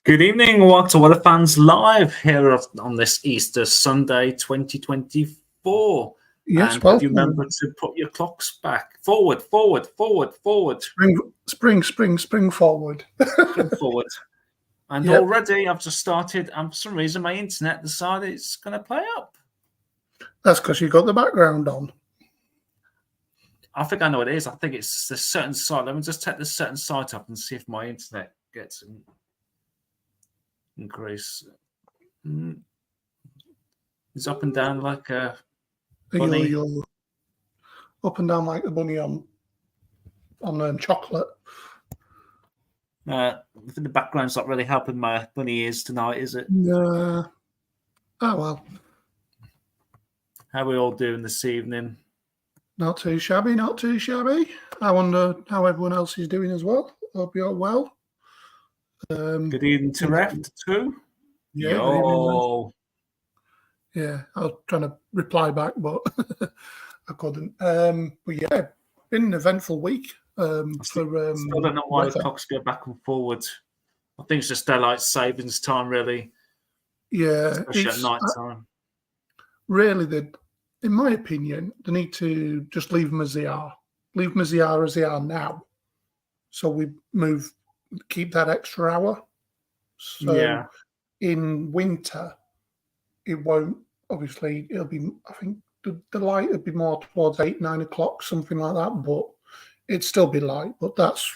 Good evening, welcome to Weather Fans Live here on this Easter Sunday 2024. Yes, and well, have you remembered to put your clocks back? Forward. Spring forward. Spring forward. And Yep. already I've just started, and for some reason my internet decided it's going to play up. That's because you got the background on. I think I know what it is. I think it's a certain site. Let me just take this certain site up and see if my internet gets increase. It's up and down like a bunny. You're up and down like the bunny on chocolate. I think the background's not really helping my bunny ears tonight, is it? Oh, well. How are we all doing this evening? Not too shabby, not too shabby. I wonder how everyone else is doing as well. Hope you're well. Good evening to Reft too. Yeah, Yo. Yeah, I was trying to reply back, but I couldn't. But yeah, been an eventful week. Still don't know why the clocks go back and forward. I think it's just daylight savings time, really. Yeah, especially at night time. Really, in my opinion, they need to just leave them as they are. Leave them as they are now. So we keep that extra hour. So yeah. In winter, it won't. Obviously, it'll be. I think the light would be more towards 8, 9 o'clock, something like that. But it'd still be light. But that's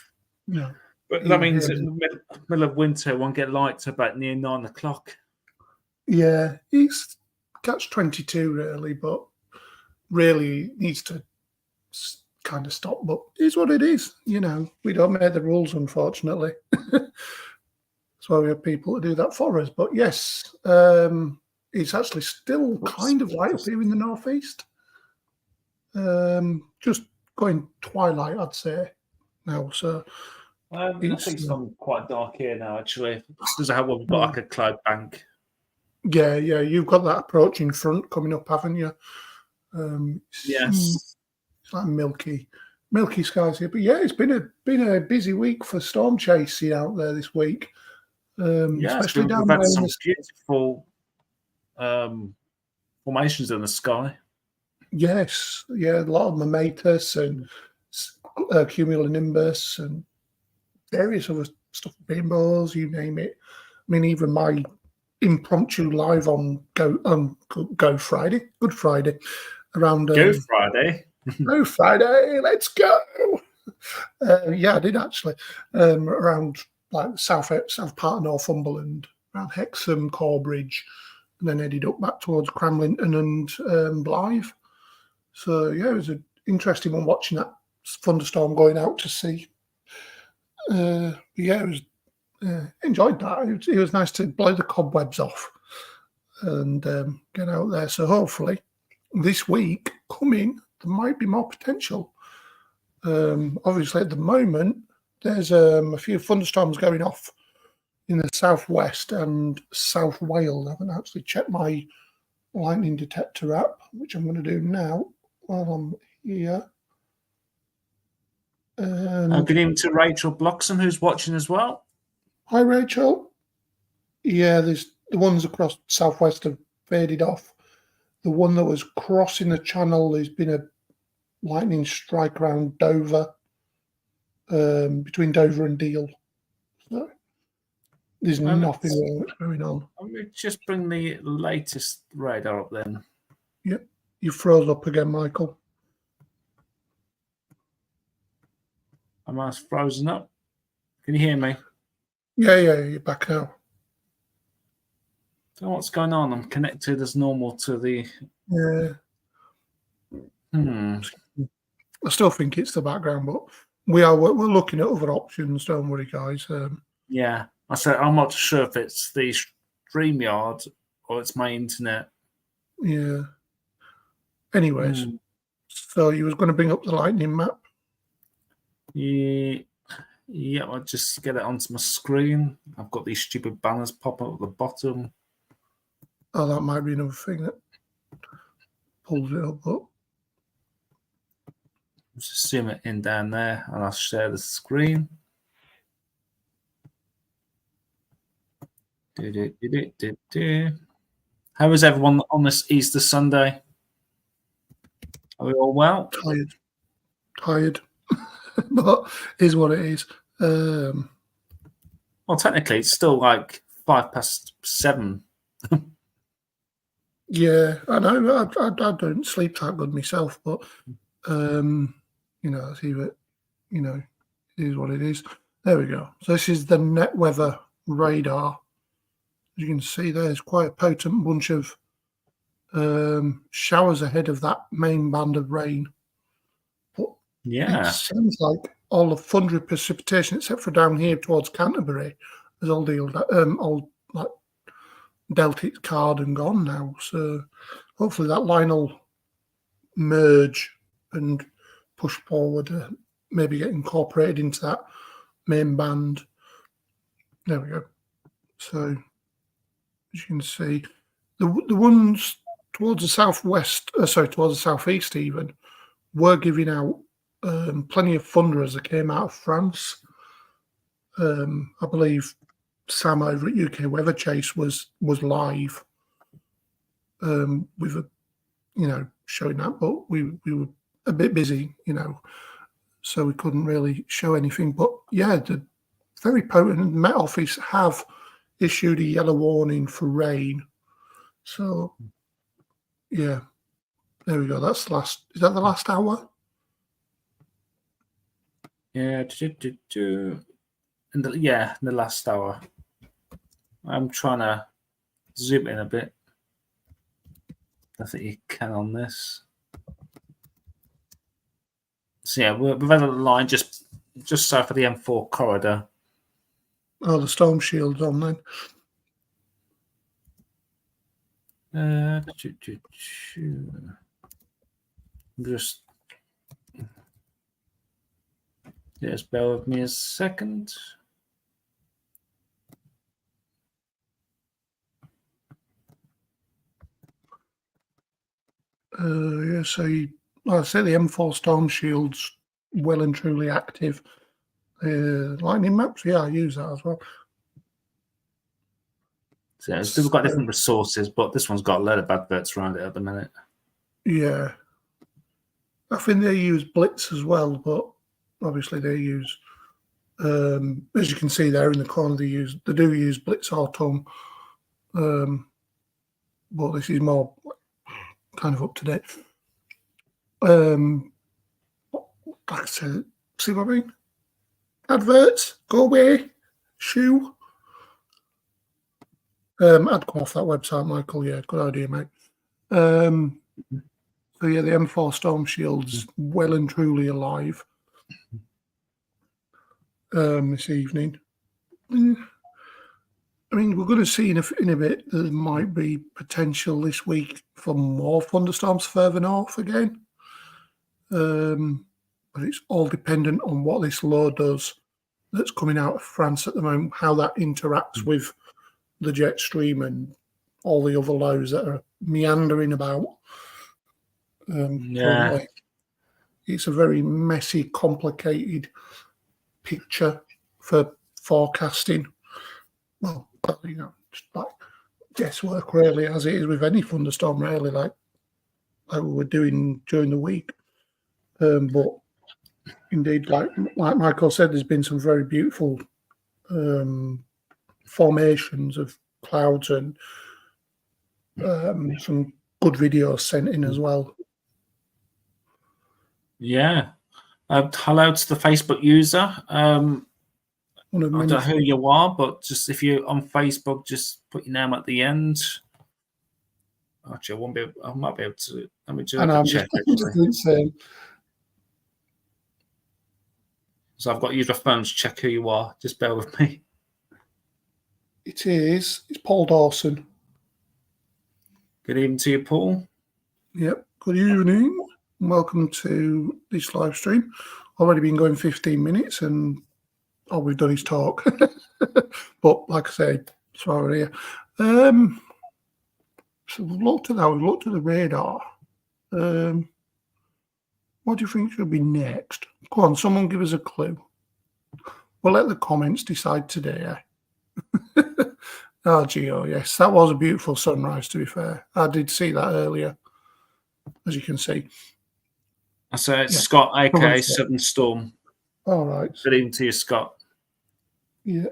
But that means in the middle of winter, it won't get light till about near 9 o'clock. Yeah, it's catch-22 really, but really needs to kind of stop. But it's what it is. We don't make the rules, unfortunately. That's why we have people to do that for us. But yes, it's actually still kind of light up here in the northeast. Just going twilight, I'd say now. So I think it's gone quite dark here now. Actually, there's how we've got like a cloud bank. Yeah, you've got that approaching front coming up, haven't you? Yes, it's like milky skies here. But yeah, it's been a busy week for storm chasing out there this week. Especially down we've had some beautiful formations in the sky. Yes, yeah, a lot of mammatus and cumulonimbus and various other stuff, rainbows, you name it. I mean, even my impromptu live on Good Friday, around Go Friday. Go Friday, let's go. Yeah, I did actually around like south part of Northumberland, around Hexham, Corbridge, and then headed up back towards Cramlington and Blythe. So yeah, it was an interesting one watching that thunderstorm going out to sea. Yeah, it was enjoyed that. It was nice to blow the cobwebs off and get out there. So hopefully this week coming, there might be more potential. Obviously, at the moment, there's a few thunderstorms going off in the southwest and South Wales. I haven't actually checked my lightning detector app, which I'm going to do now while I'm here. Good evening to Rachel Bloxham, who's watching as well. Hi, Rachel. Yeah, there's the ones across southwest have faded off. The one that was crossing the channel, there's been a lightning strike around Dover, between Dover and Deal. So there's nothing going on. Let me just bring the latest radar up then. Yep, you froze up again, Michael. Am I frozen up? Can you hear me? Yeah, you're back now. So what's going on? I'm connected as normal to the. Yeah. I still think it's the background, but we're looking at other options. Don't worry, guys. Yeah, I said I'm not sure if it's the StreamYard or it's my internet. Yeah. Anyways, so you was going to bring up the lightning map. Yeah, I'll just get it onto my screen. I've got these stupid banners pop up at the bottom. Oh, that might be another thing that pulls it up. Just zoom it in down there, and I'll share the screen. How is everyone on this Easter Sunday? Are we all well? Tired, but is what it is. Well, technically, it's still like 7:05. Yeah, I know. I don't sleep that good myself, but I see that. It is what it is. There we go. So this is the net weather radar. As you can see, there's quite a potent bunch of showers ahead of that main band of rain. But it seems like all of thundery precipitation, except for down here towards Canterbury, has all like dealt its card and gone now. So hopefully that line will merge and push forward, maybe get incorporated into that main band. There we go. So as you can see, the ones towards the southwest, towards the southeast even, were giving out plenty of thunder as they came out of France. I believe Sam over at UK Weather Chase was live with showing that, but we were a bit busy, so we couldn't really show anything. But yeah, the very potent Met Office have issued a yellow warning for rain. So yeah, there we go. That's the last. Is that the last hour? Yeah, in the last hour. I'm trying to zoom in a bit. I think you can on this. So yeah, we've had a line just south of the M4 corridor. Oh, the storm shield's on then. Just bear with me a second. Yeah, so like I say, the M4 storm shield's well and truly active. Lightning maps, yeah, I use that as well. So we've got different resources, but this one's got a load of adverts around it at the minute. Yeah, I think they use Blitz as well, but obviously they use, as you can see there in the corner, they do use Blitz Autumn, but this is more kind of up to date. Like I said, see what I mean? Adverts, go away, shoo. I'd go off that website, Michael. Yeah, good idea, mate. So yeah, the M4 Storm Shield's well and truly alive this evening. I mean, we're going to see in a bit there might be potential this week for more thunderstorms further north again. But it's all dependent on what this low does that's coming out of France at the moment, how that interacts with the jet stream and all the other lows that are meandering about. Currently. It's a very messy, complicated picture for forecasting. Well, just like guesswork, really, as it is with any thunderstorm, really, like we were doing during the week. But indeed, like Michael said, there's been some very beautiful formations of clouds and some good videos sent in as well. Yeah. Hello to the Facebook user. I don't know who you are, but just if you're on Facebook, just put your name at the end. Actually, I might be able to. Let me do a check. So I've got to use my phone to check who you are. Just bear with me. It's Paul Dawson. Good evening to you, Paul. Yep. Good evening. Welcome to this live stream. Already been going 15 minutes and all we've done is talk. But like I say, sorry here. So we've looked at that. We've looked at the radar. What do you think should be next? Go on, someone give us a clue. We'll let the comments decide today. Oh, Geo, yes, that was a beautiful sunrise. To be fair, I did see that earlier, as you can see. So it's Yeah, Scott, lovely aka shot. Southern Storm. All right. Good evening to you, Scott. Yeah.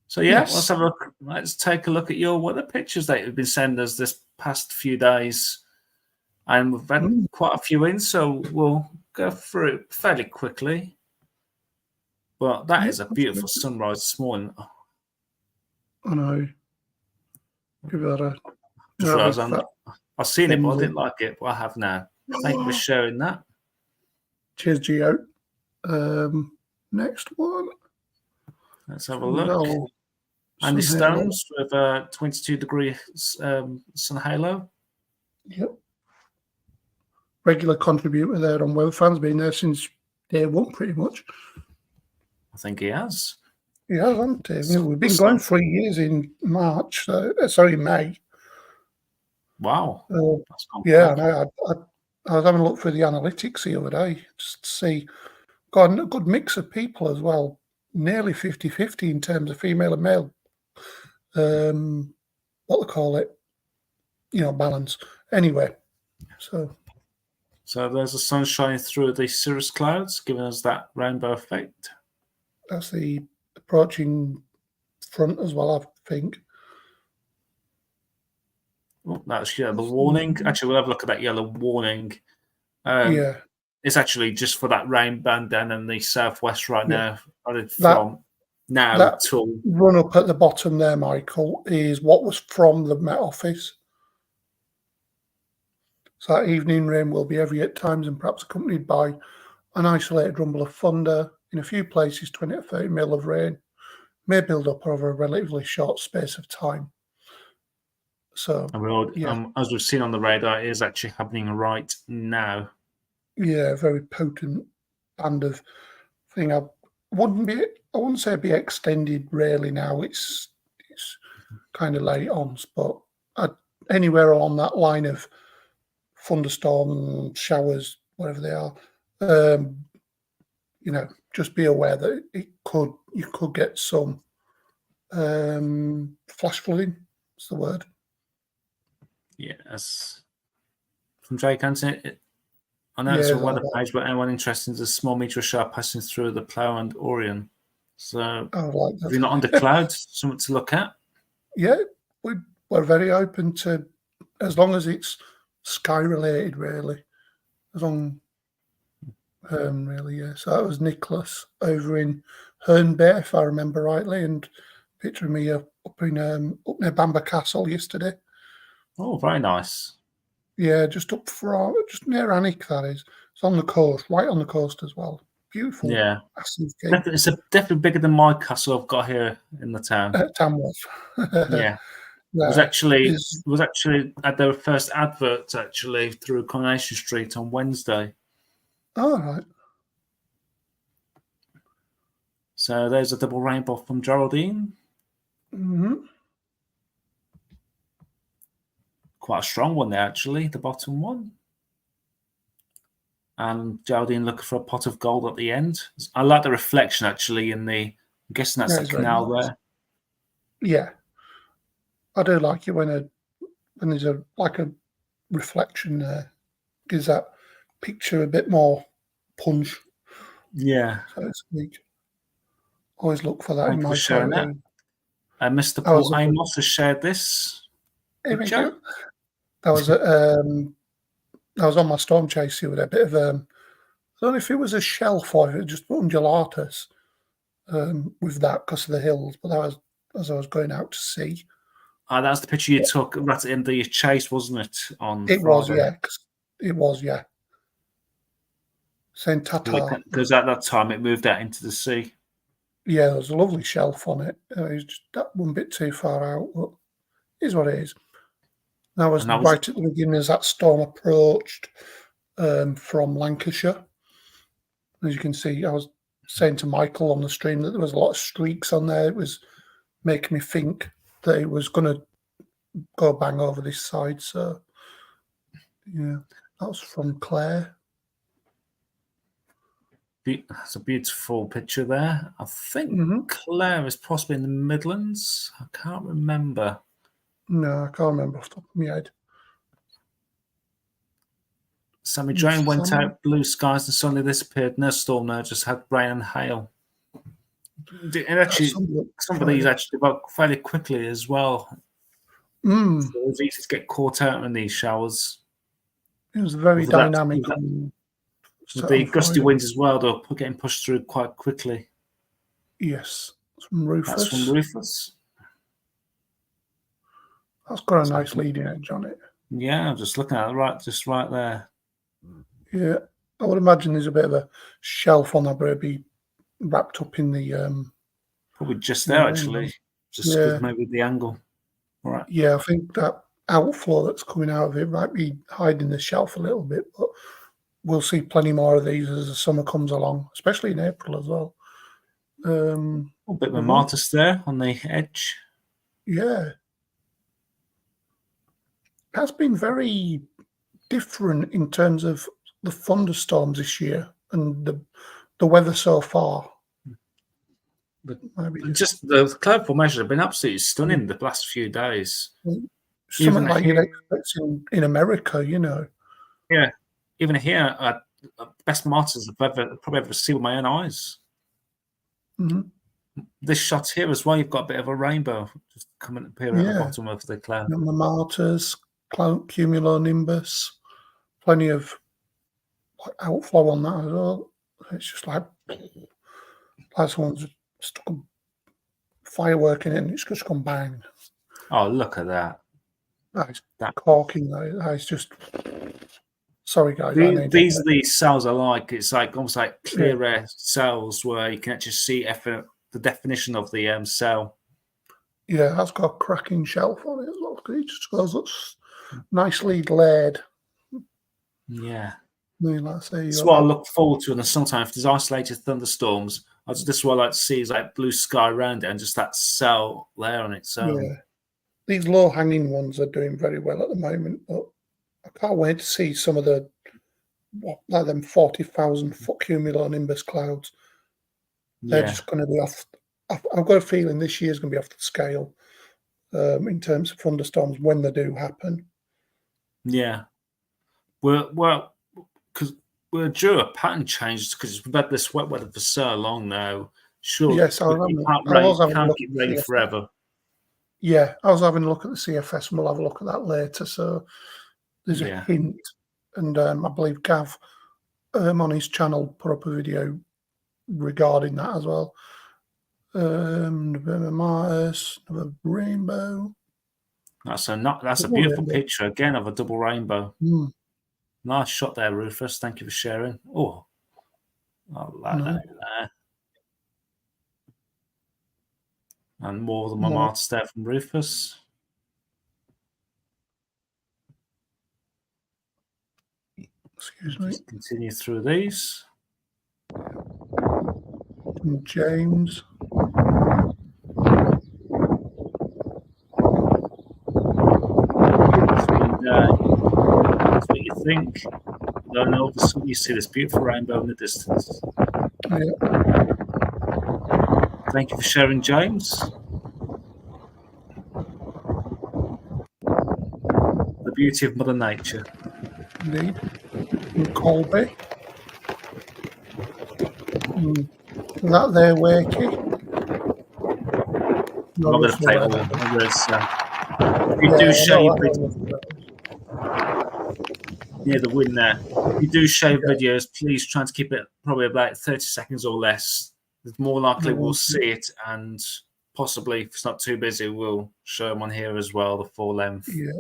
So yeah, let's Yes. have a look. Let's take a look at your weather pictures that you've been sending us this past few days, and we've had Mm, quite a few in, so we'll go through it fairly quickly. But that yeah. is a beautiful sunrise this morning. I know. Give that a Just big realised fat I've seen it, but I thumbs up. didn't like it. But I have now. Thank you for sharing that. Cheers, Geo. Next one. Let's have a We got look. all Andy sun halo. Stones with a 22-degree sun halo. Yep. Regular contributor there on Weather Fans, been there since day one, pretty much. I think he has. He has, hasn't he? We've been Sun. going 3 years in March. Sorry, May. Wow. That's gone Yeah, quick. I was having a look through the analytics the other day just to see. Got a good mix of people as well. Nearly 50-50 in terms of female and male. What they call it, balance. Anyway, so there's the sun shining through the cirrus clouds, giving us that rainbow effect. that's the approaching front as well, I think. Oh, that's yellow warning. Actually, we'll have a look at that yellow warning. Yeah. It's actually just for that rain band down in the southwest right Yeah. now. That From now that till run up at the bottom there, Michael, is what was from the Met Office. So that evening rain will be heavy at times and perhaps accompanied by an isolated rumble of thunder. In a few places, 20 to 30 mil of rain may build up over a relatively short space of time. So, and as we've seen on the radar, it is actually happening right now. Yeah, very potent band of thing. I wouldn't say it'd be extended really now. It's kind of late on, but anywhere along that line of thunderstorm, showers, whatever they are, just be aware that you could get some flash flooding. That's the word. Yes. From Jake Hansen, I know Yeah, it's a is that weather about- page, but anyone interested in a small meteor shower passing through the Plough and Orion. So I like if you're not that. under clouds, something to look at. Yeah, we're very open to, as long as it's sky related, really. As long, really, yeah. So that was Nicholas over in Herne Bay, if I remember rightly, and picture of me up near Bamber Castle yesterday. Oh, very nice. Yeah, just near Annick, that is. It's on the coast, right on the coast as well. Beautiful. Yeah. Massive gate. It's definitely bigger than my castle I've got here in the town. Tamworth. Yeah. Yeah, It was actually at their first advert actually through Coronation Street on Wednesday. All right. So there's a double rainbow from Geraldine. Mm-hmm. Quite a strong one there, actually, the bottom one. And Geraldine looking for a pot of gold at the end. I like the reflection actually I'm guessing that's the canal nice. there. Yeah. I do like it when there's a reflection there. Gives that picture a bit more punch, Yeah. so to speak. Always look for that Thank in you my for sharing photo. that. Mr. Paul Amos has shared this Hey, thank picture. you. That was on my storm chase with a bit of I don't know if it was a shelf or if it was just undulatus with that because of the hills, but that was as I was going out to sea. That's the picture you took right at the end of your chase, wasn't it? On It Friday? was, yeah. It was, yeah. Saying Tata. Because at that time it moved out into the sea. Yeah, there was a lovely shelf on it. It was just that one bit too far out, but it is what it is. That was right at the beginning as that storm approached from Lancashire. As you can see, I was saying to Michael on the stream that there was a lot of streaks on there. It was making me think that it was going to go bang over this side. So, yeah, that was from Claire. That's a beautiful picture there. I think Mhm. Claire is possibly in the Midlands. I can't remember. No, I can't remember off the top of my head. Sammy Drain went Some out, blue skies, and suddenly disappeared. No storm now, just had rain and hail. And actually, some of these Friday. actually develop fairly quickly as well. Mm, So it's easy to get caught out in these showers. it was very With that, dynamic with that, on with set the on gusty Friday. winds as well, they're getting pushed through quite quickly. Yes, from That's from Rufus. Rufus. That's got a So, nice leading edge on it. yeah, I'm just looking at it, just right there. Yeah, I would imagine there's a bit of a shelf on that, but it'd be wrapped up in the Probably just in the there, rainbow. actually. Just Yeah, because maybe the angle. All right. yeah. I think that outflow that's coming out of it might be hiding the shelf a little bit, but we'll see plenty more of these as the summer comes along, especially in April as well. A bit of a We've Martis there on the edge. Yeah, has been very different in terms of the thunderstorms this year and the weather so far. But Maybe just the cloud formations have been absolutely stunning the last few days. something Even like you'd here, expect in America, you know. yeah, even here, best Martis I've probably ever seen with my own eyes. Mhm. This shot here as well, you've got a bit of a rainbow just coming appearing at the Yeah, bottom of the cloud. the martyrs, cumulonimbus, plenty of like outflow on that as well. It's just like someone's stuck a firework in it and it's just gone bang. Oh, look at that! That is That corking. That is just. Sorry, guys. I need these are the cells I like. It's like almost like yeah, clear air cells where you can actually see the definition of the cell. yeah. That's got a cracking shelf on it as well. It just goes looks nicely layered. Yeah. I mean, like I say, you It's got what I that. look forward to, and sometimes if there's isolated thunderstorms, this is what I like to see is like blue sky around it and just that cell there on its own. Yeah, these low hanging ones are doing very well at the moment, but I can't wait to see some of the like them 40,000 foot cumulonimbus clouds. They're Yeah, just going to be off. I've got a feeling this year's going to be off the scale in terms of thunderstorms when they do happen. yeah. Well, because we're due a pattern change because we've had this wet weather for so long now. Sure, Yes, I you remember. can't I was having a can't look keep at raining the CFS. forever. Yeah, I was having a look at the CFS, and we'll have a look at that later. So there's a Yeah, hint, and I believe Gav on his channel put up a video regarding that as well. November Mars, November Rainbow. that's a Double beautiful rainbow. picture again of a double rainbow. Mm, Nice shot there, Rufus. Thank you for sharing. Oh, I like no, that there. And more of the more. Montmartre there from Rufus. Excuse me. Just continue through these. From James. And that's what you think. Then all of a sudden you see this beautiful rainbow in the distance. Yeah, Thank you for sharing, James. The beauty of Mother Nature. indeed. From Colby. That there, Wakey. I'm Not not going to roughly play it where all. that is. If you Yeah, do I share know, your I know videos roughly where that is. near the win there, if you do share Yeah, videos, please try to keep it probably about 30 seconds or less. It's more likely we'll see it, and possibly, if it's not too busy, we'll show them on here as well, the full length. yeah.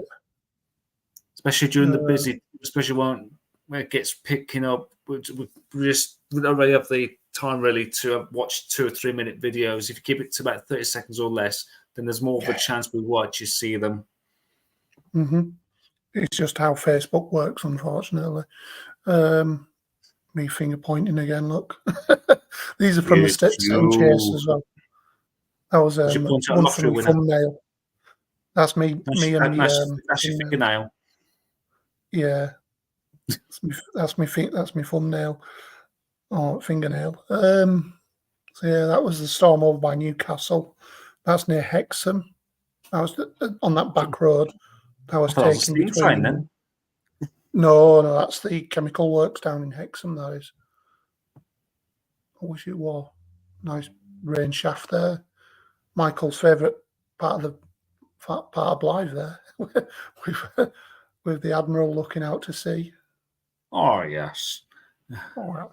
Especially during the busy, especially when it gets picking up. We don't really have the time really to watch 2 or 3 minute videos. If you keep it to about 30 seconds or less, then there's more of a chance we watch, you see them. Mm-hmm. It's just how Facebook works, unfortunately. Me finger pointing again, look. These are from the It's Same Chase you. as well. That was As you point out, one lottery from my winner. thumbnail. That's me and me That's your thumbnail. fingernail. Yeah. That's me thumbnail. Oh, fingernail. So yeah, that was the storm over by Newcastle. That's near Hexham. I was on that back road. I I was thought it was a taking steam train between. then. No, that's the chemical works down in Hexham. That is. I wish it were. Nice rain shaft there. Michael's favourite part of Blythe there, with the Admiral looking out to sea. Oh yes. Oh,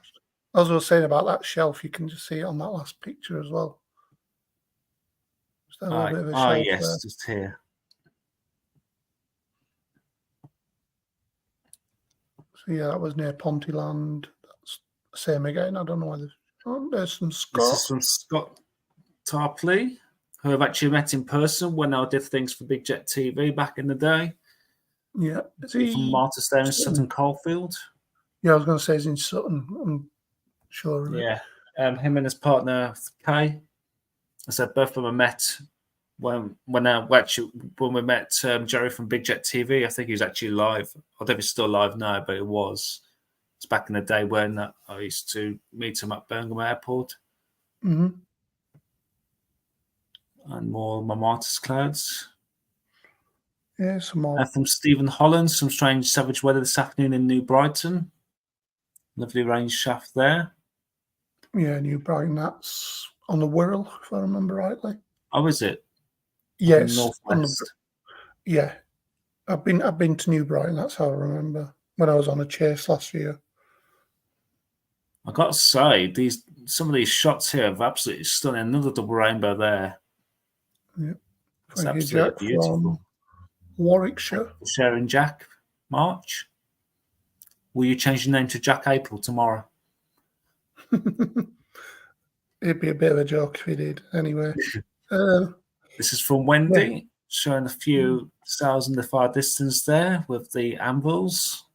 as I was saying about that shelf, you can just see it on that last picture as well. Just a little bit of a shelf there. Yes, just here. So yeah, that was near Pontyland. That's the same again. I don't know why there's some Scott. This is from Scott Tarpley, who I've actually met in person when I did things for Big Jet TV back in the day. Yeah, is From he Martha Stone and Sutton? Sutton Coldfield. Yeah, I was going to say he's in Sutton. I'm sure of it. Yeah, him and his partner Kay. I said both of them met when we met Jerry from Big Jet TV. I think he was actually live. I don't know if he's still live now, but it was. It's back in the day when I used to meet him at Birmingham Airport. Mm-hmm. And more Marmartus clouds. Yeah, some more. From Stephen Holland, some strange savage weather this afternoon in New Brighton. Lovely rain shaft there. Yeah, New Brighton. That's on the Wirral, if I remember rightly. Oh, is it? Yes, Northwest. Yeah, I've been to New Brighton. That's how I remember when I was on a chase last year. I got to say, some of these shots here have absolutely stunning. Another double rainbow there. Yeah, It's thank you, absolutely Jack, beautiful. from Warwickshire. Sharing Jack March. Will you change your name to Jack April tomorrow? It'd be a bit of a joke if he did. Anyway, this is from Wendy, showing a few sails in the far distance there with the anvils.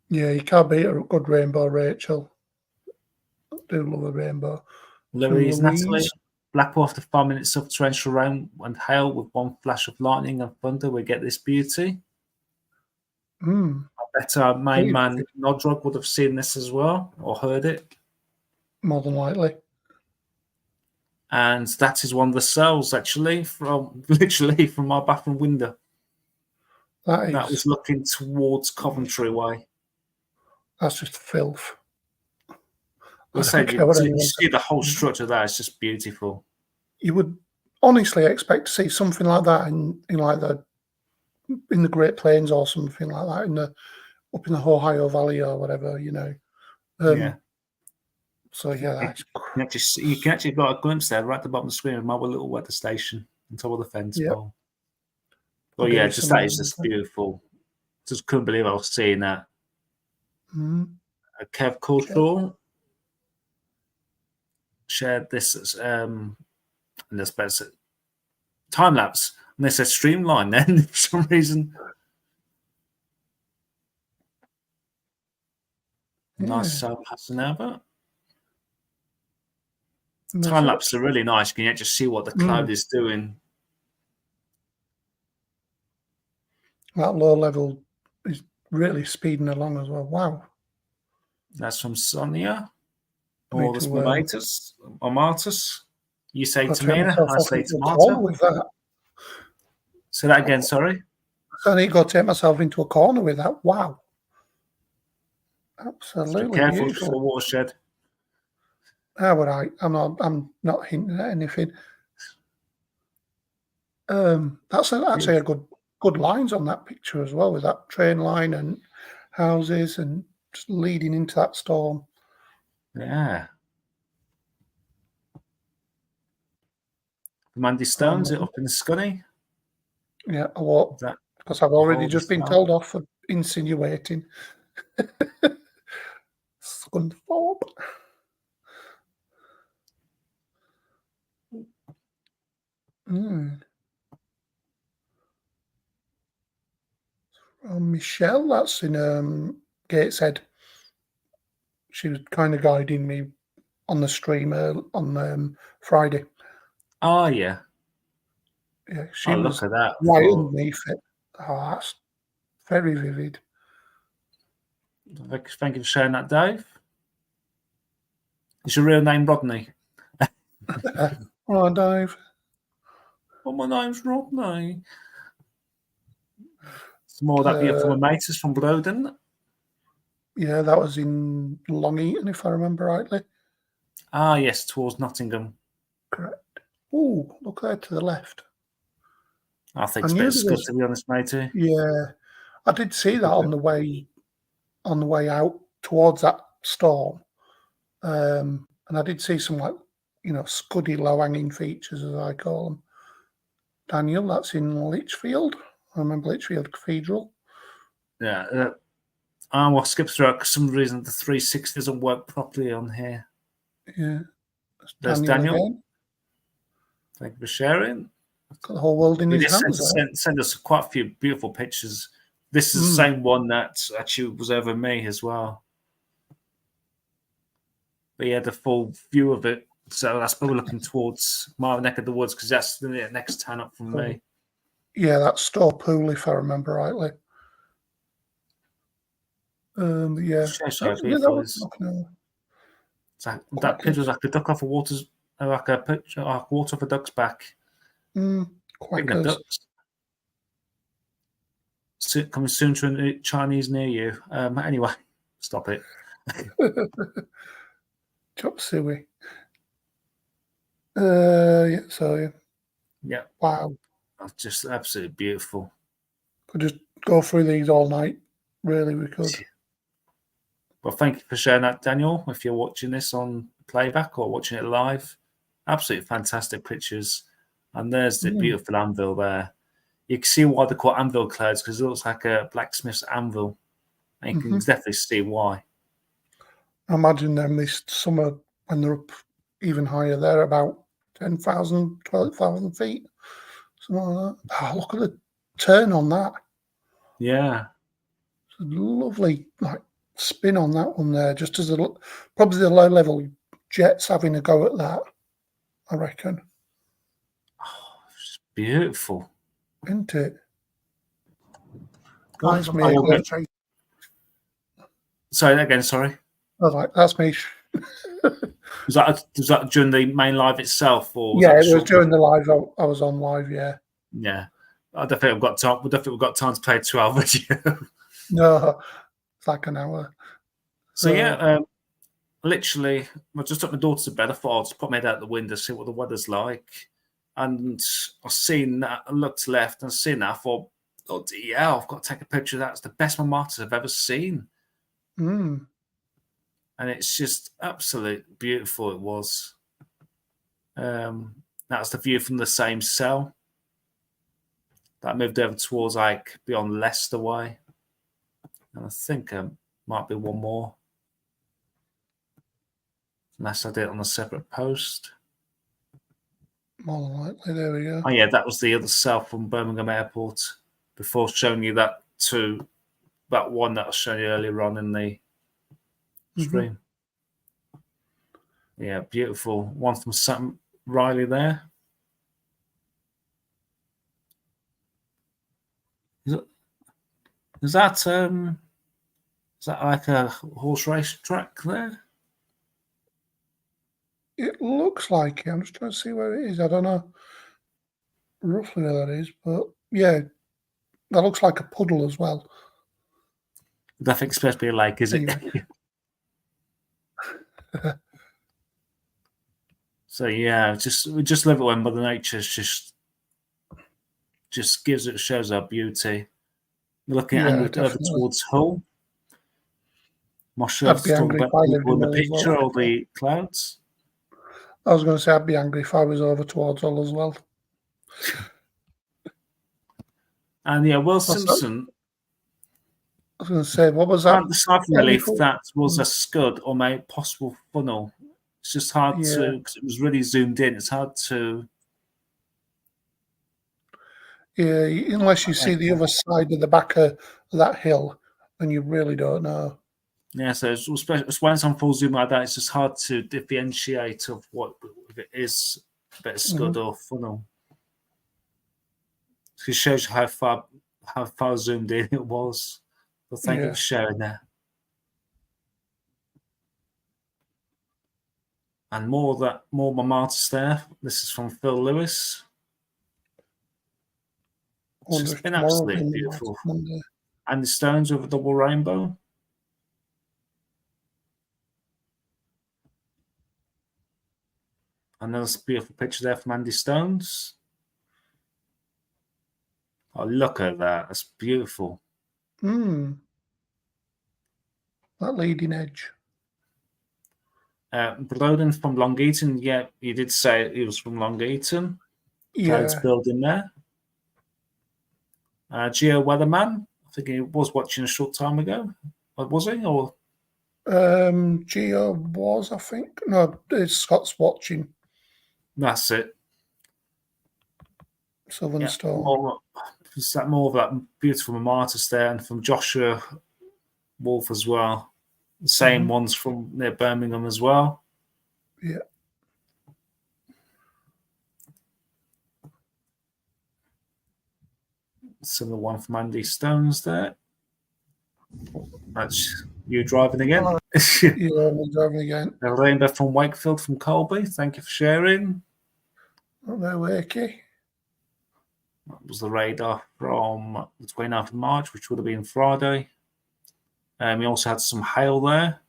Yeah, you can't beat a good rainbow, Rachel. I do love a rainbow. Louise, Natalie, Blackpool after 5 minutes of torrential rain and hail with one flash of lightning and thunder, we get this beauty. I bet our main man Nodrog would have seen this as well or heard it. More than likely. And that is one of the cells actually literally from our bathroom window. That was looking towards Coventry way. That's just filth. You see the whole structure there. It's just beautiful. You would honestly expect to see something like that in the Great Plains or something like that up in the Ohio Valley or whatever, Yeah. So yeah, you can actually got a glimpse there right at the bottom of the screen of my little weather station on top of the fence pole. Well, yeah, just that is just beautiful. Just couldn't believe I was seeing that. Kev Coulthall shared this time lapse, and they said streamline then for some reason. Nice passing over. Time lapse are really nice. You can just see what the cloud is doing. That low level is really speeding along as well. Wow. That's from Sonia. Or the Martus. You say tomato, I say tomato. With that. Say that again, sorry. I need to go take myself into a corner with that. Wow. Absolutely. Be careful for the watershed. I'm not hinting at anything. That's actually a good lines on that picture as well, with that train line and houses and just leading into that storm. Yeah. Mandy Stone's it up in the Scunny? Yeah, a lot. Because I've already just been told off for insinuating. Scunthorpe. Michelle, that's in Gateshead. She was kind of guiding me on the stream on Friday. Oh, yeah. Yeah, she was look at that. right underneath it. Oh, that's very vivid. Thank you for sharing that, Dave. Is your real name Rodney? Oh, Dave. Oh, my name's Rodney. Some more of that beer from my mates is from Bloden. Yeah, that was in Long Eaton, if I remember rightly. Ah, yes, towards Nottingham. Correct. Oh, look there to the left. I think it's a bit good, to be honest, matey. Yeah, I did see that on the way out towards that storm, and I did see some scuddy low hanging features, as I call them. Daniel, that's in Lichfield. I remember Lichfield Cathedral. Yeah, we'll skip through it. For some reason, the 360 doesn't work properly on here. Yeah, There's Daniel. Again. Thank you for sharing. Got the whole world in his hands. Send us quite a few beautiful pictures. This is the same one that actually was over me as well. But yeah, the full view of it. So that's probably looking towards my neck of the woods because that's the next town up from me. Yeah, that's Store Pool, if I remember rightly. Yeah. That picture was like a duck off a water's, like a picture, like water off a duck's back. Quackers. Coming soon to a Chinese near you. Anyway, stop it. Chop suey. Yeah, so yeah. Yeah. Wow. That's just absolutely beautiful. Could just go through these all night. Really, we could. Well, thank you for sharing that, Daniel. If you're watching this on playback or watching it live, absolutely fantastic pictures. And there's the beautiful anvil there. You can see why they're called anvil clouds because it looks like a blacksmith's anvil. And you can definitely see why. I imagine them this summer when they're up even higher. They're about 10,000, 12,000 feet. Something like that. Oh, look at the turn on that. Yeah. It's a lovely spin on that one there. Just as probably the low level jets having a go at that, I reckon. Oh, it's beautiful. Isn't it? Nice me. Sorry, again, sorry. I was like, that's me. Was that during the main live itself? Or yeah, it was during the live. I was on live, yeah. Yeah. I don't think we've got time to play a 2-hour video. No, it's like an hour. So yeah, literally, I just took my daughter to bed. I thought I'll just put my head out the window, see what the weather's like. And I seen that, I looked left and seen that. I thought, oh, yeah, I've got to take a picture of that. It's the best marmots I've ever seen. And it's just absolutely beautiful. It was. That's the view from the same cell. That moved over towards beyond Leicester way. And I think might be one more. Unless I did it on a separate post. More than likely, there we go. Oh yeah, that was the other cell from Birmingham Airport. Before showing you that one that I was showing you earlier on in the stream. Yeah, beautiful. One from Sam Riley there. Is that like a horse race track there? It looks like it. I'm just trying to see where it is. I don't know roughly where that is, but yeah, that looks like a puddle as well. Nothing's supposed to be a lake, is it? So yeah, we just love it when Mother Nature just shows our beauty. We're looking over towards Hull. I'm not sure if it's talking about people in the picture or the clouds. I was going to say I'd be angry if I was over towards Hull as well. And yeah, Will Simpson. I was going to say, what was that? The side relief that was a scud or a possible funnel. It's just hard to, because it was really zoomed in. It's hard to. Yeah, unless you see the other side of the back of that hill, then you really don't know. Yeah, so it's when it's on full zoom like that, it's just hard to differentiate of what if it is a bit of scud or funnel. It shows you how far zoomed in it was. Well, thank you for sharing that. And more momentous there. This is from Phil Lewis. I wonder It's if been tomorrow will be absolutely on the beautiful. Monday. And the stones with a double rainbow. Another beautiful picture there from Andy Stones. Oh, look at that. That's beautiful. That leading edge. Broden from Long Eaton. Yeah, you did say he was from Long Eaton. Clouds Yeah. building there. Geo Weatherman. I think he was watching a short time ago. Was he? Or Gio was, I think. No, it's Scott's watching. that's it. Southern Yeah, Storm. more of that beautiful artist there, and from Joshua Wolf as well. The same ones from near Birmingham as well. Yeah. Similar one from Andy Stones there. That's you driving again. Yeah, I'm driving again. A rainbow from Wakefield from Colby. Thank you for sharing. Not there, Wakey. That was the radar from the 29th of March, which would have been Friday. We also had some hail there.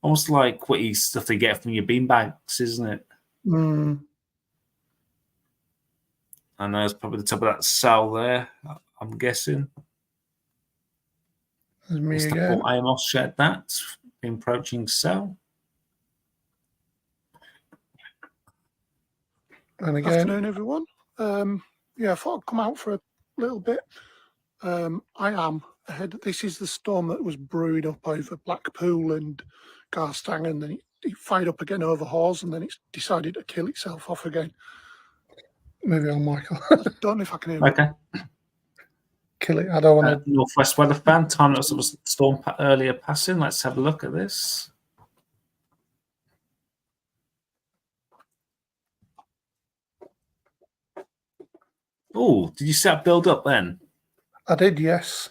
Almost like what you stuff they get from your beanbags, isn't it? Mm. And there's probably the top of that cell there, I'm guessing. There's me again. Port Amos shared that. Approaching cell. And again. Afternoon, everyone. Yeah, I thought I'd come out for a little bit. I am ahead. This is the storm that was brewing up over Blackpool and Garstang, and then it fired up again over Hawes, and then it's decided to kill itself off again. Maybe on Michael. Don't know if I can hear Okay. Kill it. I don't want to. Northwest weather fan. Time lapse of a storm earlier passing. Let's have a look at this. Oh, did you see that build up then? I did, yes.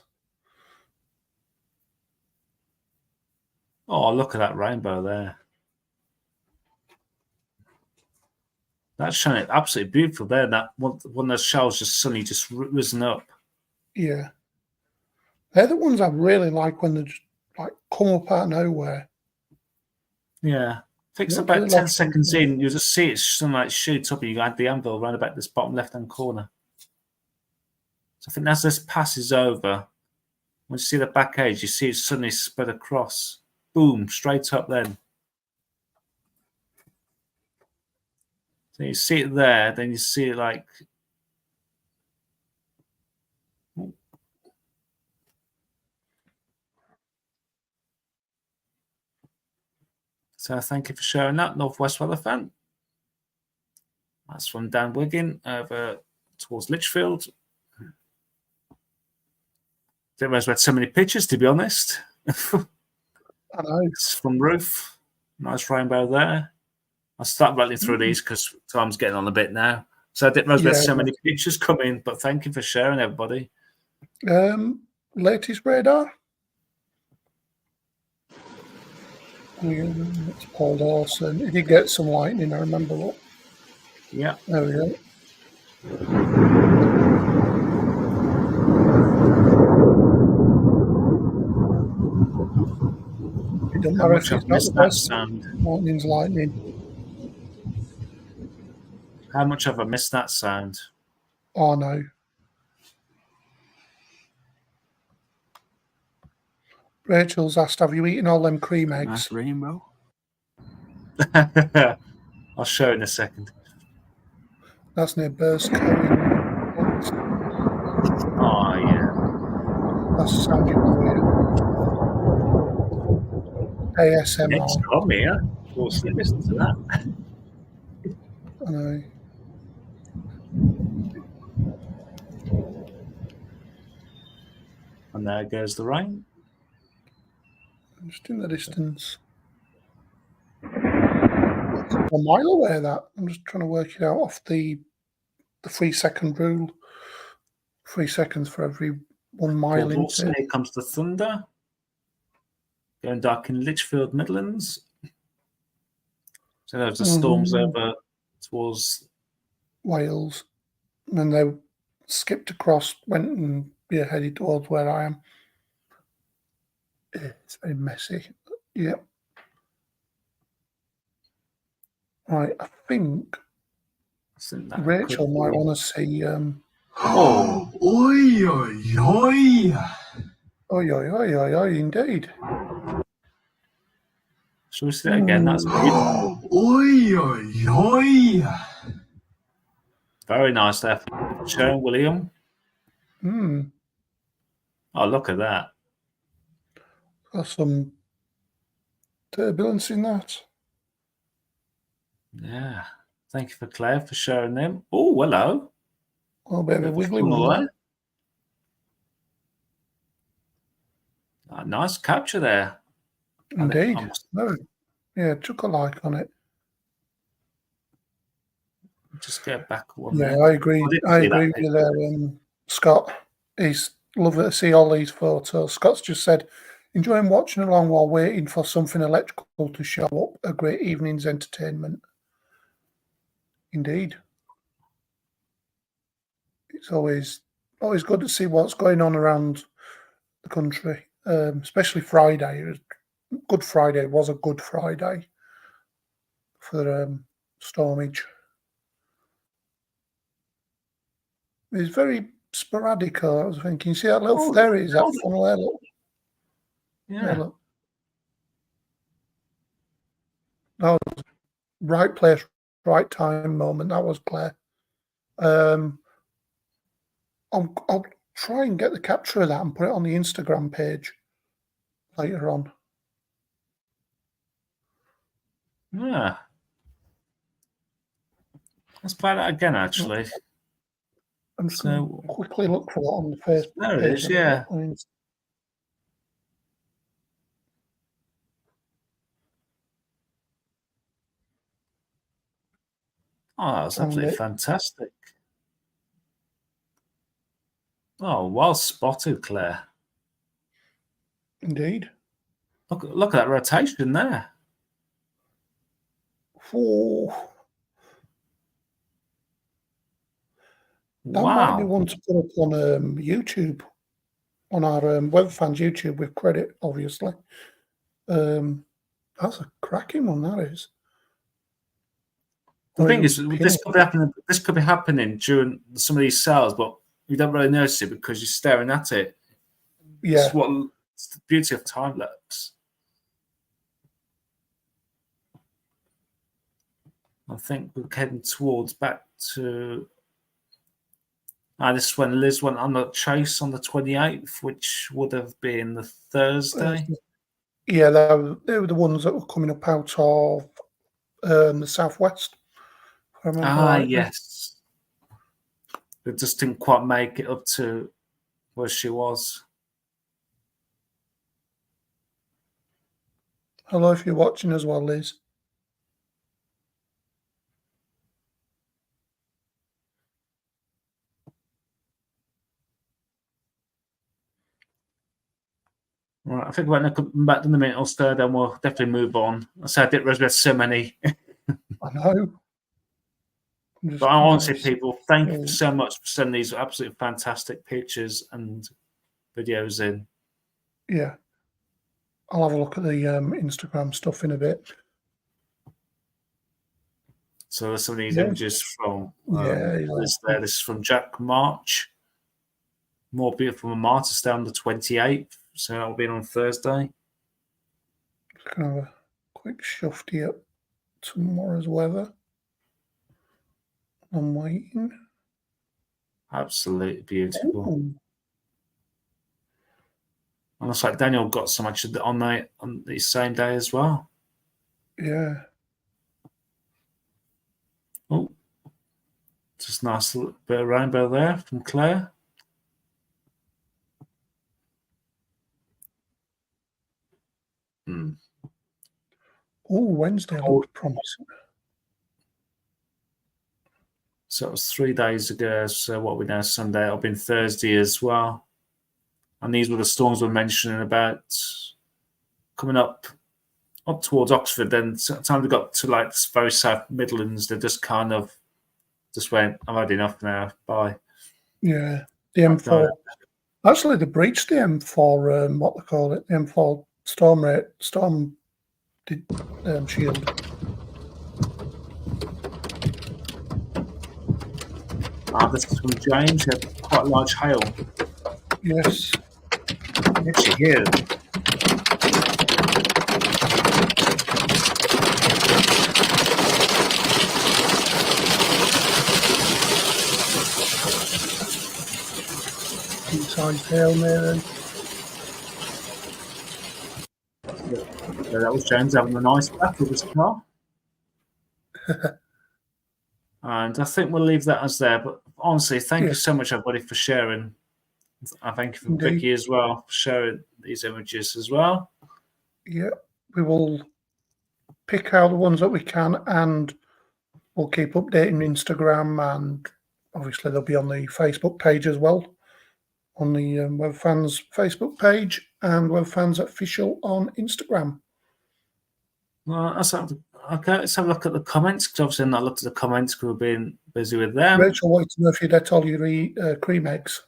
Oh, look at that rainbow there. That's showing it absolutely beautiful there. That one of those shells just suddenly just risen up. Yeah. They're the ones I really like when they just like come up out of nowhere. Yeah. I think it's about 10 seconds in, you'll just see it something like shoots up and you add the anvil around about this bottom left-hand corner. So I think as this passes over, when you see the back edge, you see it suddenly spread across. Boom, straight up then. So you see it there, then you see it like... So thank you for sharing that, Northwest Weather fan. That's from Dan Wiggin over towards Lichfield. Didn't realize we had so many pictures, to be honest. I know. It's from Roof. Nice rainbow there. I'll start rattling through these because time's getting on a bit now. So I didn't realize we had so many pictures come in, but thank you for sharing, everybody. Latest radar. It's Paul Dawson. He did get some lightning, I remember that. Yeah. There we go. It doesn't matter if it's not the best sound. Lightning's lightning. How much have I missed that sound? Oh, no. Rachel's asked, have you eaten all them cream eggs? Nice rainbow. I'll show in a second. That's near Burst. Oh, yeah. That's sounding weird. ASMR. Next on me, yeah. Of course, listen to that. I know. And there goes the rain. Just in the distance. It's a mile away, that. I'm just trying to work it out off the 3-second rule. 3 seconds for every 1 mile into. Here comes the thunder. Going dark in Lichfield, Midlands. So there was the storms Mhm. over towards. Wales, and then they skipped across, went and headed towards where I am. It's very messy. Yeah. Right. I think That Rachel could might be. want to see. Oh, Oi, oi, oi. Oi, oi, oi, oi, oi, indeed. shall we see that again? That's beautiful. Oi, oi, oi. Very nice there, Sharon William. Mm, Oh, look at that. got some turbulence in that. Yeah. Thank you for Claire for sharing them. Oh, hello. A little bit of a Bit of wiggly fun one away. there. Nice capture there. I Indeed. must No. Yeah, chuck a like on it. just get back one Yeah, there. I agree. I didn't I see that agree with you picture. there, Scott. He's lovely to see all these photos. Scott's just said, enjoying watching along while waiting for something electrical to show up. A great evening's entertainment. Indeed. It's always good to see what's going on around the country, especially Friday. Good Friday was a good Friday for stormage. It's very sporadic. I was thinking, see that little, Oh, there it is, that oh, funnel there, look. There, yeah. look. That was right place, right time moment. That was Claire. I'll try and get the capture of that and put it on the Instagram page later on. Yeah. Let's play that again, actually. I'm just going to So quickly look for that on the Facebook there it page. is, yeah. Oh, that was Found absolutely it. fantastic. Oh, well spotted, Claire. Indeed. Look at that rotation there. Oh, that might be Wow. one to put up on YouTube, on our Weather Fans YouTube with credit, obviously. That's a cracking one, that is. The Or thing even is, pinning. this could be happening during some of these sales, but you don't really notice it because you're staring at it. Yeah, It's the beauty of time lapse. I think we're heading towards back to. This is when Liz went on the chase on the 28th, which would have been the Thursday. yeah, they were the ones that were coming up out of the southwest, if I remember rightly. Yes. It just didn't quite make it up to where she was. Hello, if you're watching as well, Liz. Right, I think we're going to come back in a minute or so, then we'll definitely move on. I said I didn't realize there's so many. I know. But honestly, people, thank you so much for sending these absolutely fantastic pictures and videos in. Yeah. I'll have a look at the Instagram stuff in a bit. So there's some of these Yeah. images from Yeah. Liz there. This is from Jack March. More beautiful from Martis down the 28th. So that'll be on Thursday. Just gonna have a quick shufty at tomorrow's weather. I'm waiting. Absolutely beautiful. Ooh. And looks like Daniel got so much on the same day as well. Yeah. Oh, just nice little bit of rainbow there from Claire. Oh, Wednesday looked promising. So it was 3 days ago. So what we know Sunday, it'll be Thursday as well. And these were the storms we're mentioning about coming up up towards Oxford. Then time they got to like very South Midlands, they just kind of just went, "I've had enough now. Bye." Yeah, the M4. Actually, they breached the M4. What they call it, the M4 storm shield. This is from James. He had quite large hail. Yes. Actually, here. Inside hail, Mary. So that was James having a nice bath with his car. And I think we'll leave that as there. But honestly, thank you so much, everybody, for sharing. I thank you for Vicky as well for sharing these images as well. Yeah, we will pick out the ones that we can, and we'll keep updating Instagram, and obviously they'll be on the Facebook page as well, on the Web Fans Facebook page and Web Fans Official on Instagram. Well, okay, let's have a look at the comments, because obviously I've not looked at the comments because we've been busy with them. Rachel wanted to know if you'd had all your cream eggs.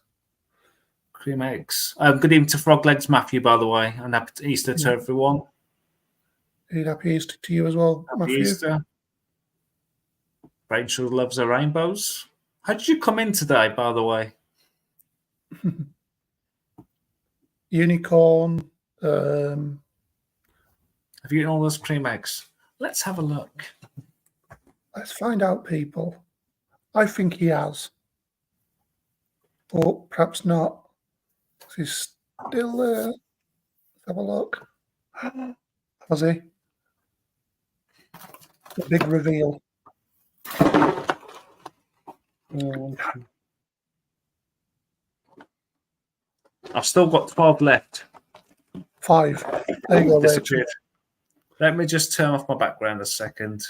Cream eggs. Good evening to Frog Legs Matthew, by the way, and happy Easter to everyone. Happy Easter to you as well, happy Matthew. Easter. Rachel loves her rainbows. How did you come in today, by the way? Unicorn. Have you eaten all those cream eggs? Let's have a look. Let's find out, people. I think he has. But perhaps not. He's still there. Let's have a look. Has he? The big reveal. I've still got 12 left. 5. There you go, Disappeared. Let me just turn off my background a second.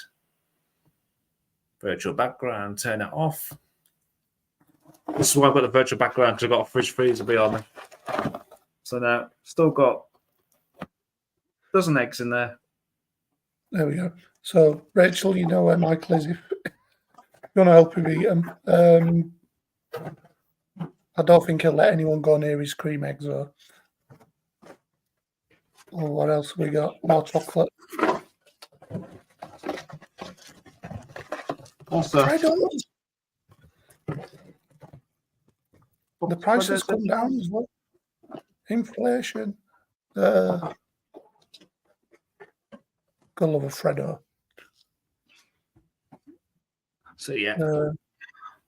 Virtual background, turn it off. This is why I've got the virtual background, because I've got a fridge freezer behind me. So now, still got a dozen eggs in there. There we go. So, Rachel, you know where Michael is if you want to help him eat them. I don't think he'll let anyone go near his cream eggs, though. Oh, what else have we got? More chocolate. Also, the price has come down as well. Inflation. Gotta love a Freddo. So yeah,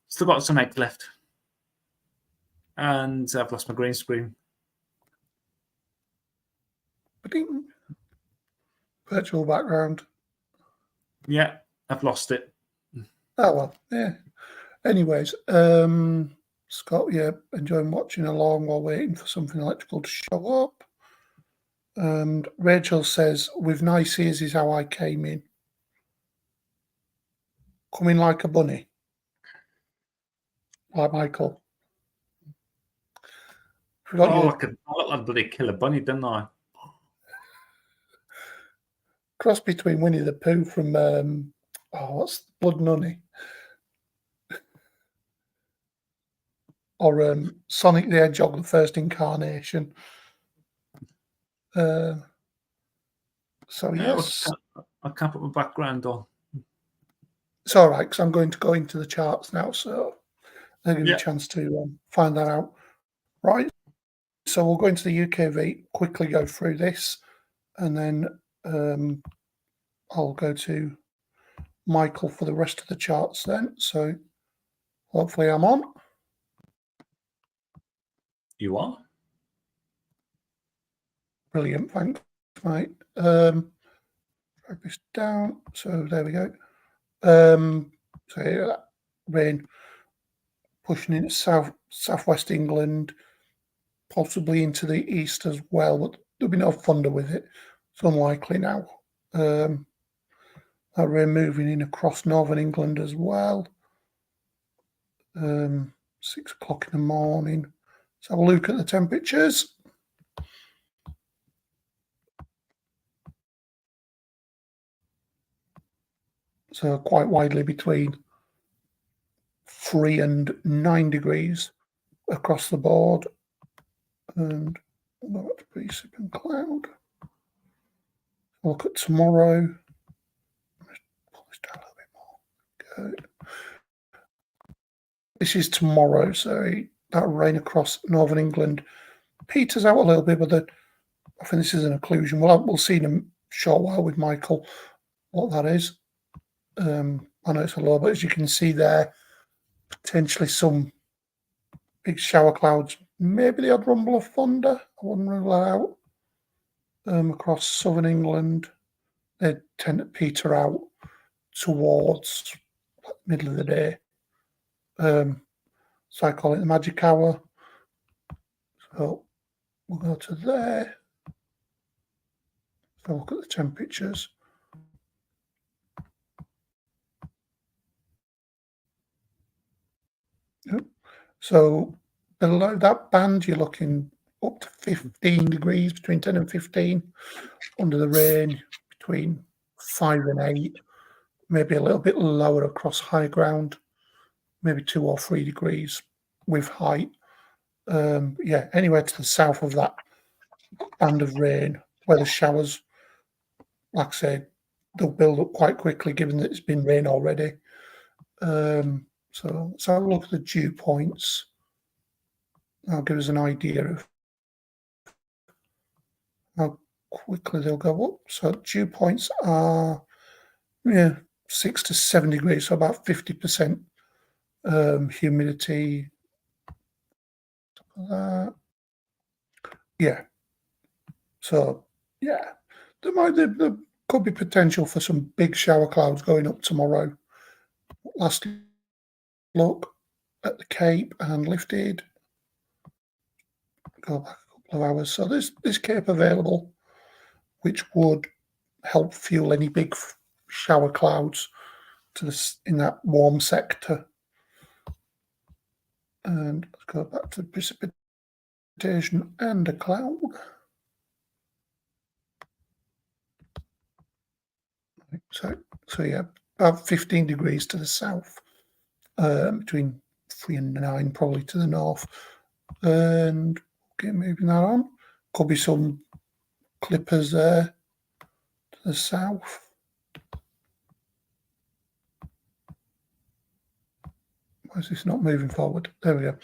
still got some eggs left, and I've lost my green screen. Virtual background. Yeah, I've lost it. Oh well, yeah. Anyways, Scott, yeah, enjoying watching along while waiting for something electrical to show up. And Rachel says, with nice ears is how I came in. Coming like a bunny. Like Michael. I look like bloody killer bunny, didn't I? Cross between Winnie the Pooh from what's Blood Nunny? Or Sonic the Hedgehog, the first incarnation. So yes. I can't put my background on. It's all right, because I'm going to go into the charts now, so I'll give you a chance to find that out. Right, so we'll go into the UKV, quickly go through this, and then I'll go to Michael for the rest of the charts then. So hopefully I'm on. You are? Brilliant, thanks, mate. Drag this down. So there we go. So yeah, rain pushing into southwest England, possibly into the east as well, but there'll be no thunder with it. It's unlikely now. That rain moving in across northern England as well. 6 o'clock in the morning. Let's have a look at the temperatures. So quite widely between 3 and 9 degrees across the board. And we'll go back to precip and cloud. Look at tomorrow. Pull this down a little bit more. Good. This is tomorrow, so that rain across northern England peters out a little bit, but I think this is an occlusion. We'll see in a short while with Michael what that is. I know it's a low, but as you can see there, potentially some big shower clouds, maybe the odd rumble of thunder. I wouldn't rule that out. Across southern England, they tend to peter out towards middle of the day. So I call it the magic hour. So we'll go to there. So look at the temperatures. Yep. So below that band, you're looking up to 15 degrees, between 10 and 15. Under the rain, between 5 and 8. Maybe a little bit lower across high ground, maybe 2 or 3 degrees with height. Yeah, anywhere to the south of that band of rain, where the showers, like I say, they'll build up quite quickly given that it's been rain already. So let's have a look at the dew points. That'll give us an idea of how quickly they'll go up. So dew points are 6 to 7 degrees, so about 50% humidity. Yeah. So yeah, there could be potential for some big shower clouds going up tomorrow. Last look at the Cape and lifted. Go back a couple of hours. So there's this Cape available, which would help fuel any big shower clouds to this in that warm sector. And let's go back to precipitation and a cloud. So yeah, about 15 degrees to the south, between 3 and 9 probably to the north. And okay, moving that on. Could be some clippers there to the south. Why is this not moving forward? There we go.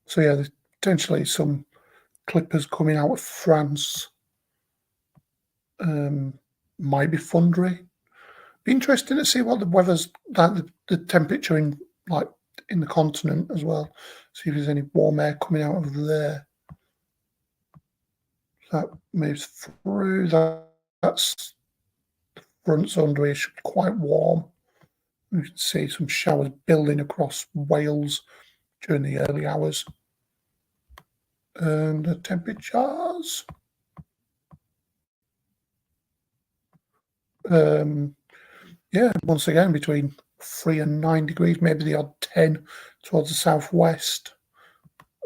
So yeah, there's potentially some clippers coming out of France. Might be thundery. Be interesting to see what the weather's like, the temperature in the continent as well. See if there's any warm air coming out of there. That moves through. That's the front's under here, should be quite warm. You can see some showers building across Wales during the early hours. And the temperatures. Yeah, once again, between 3 and 9 degrees, maybe the odd 10 towards the southwest,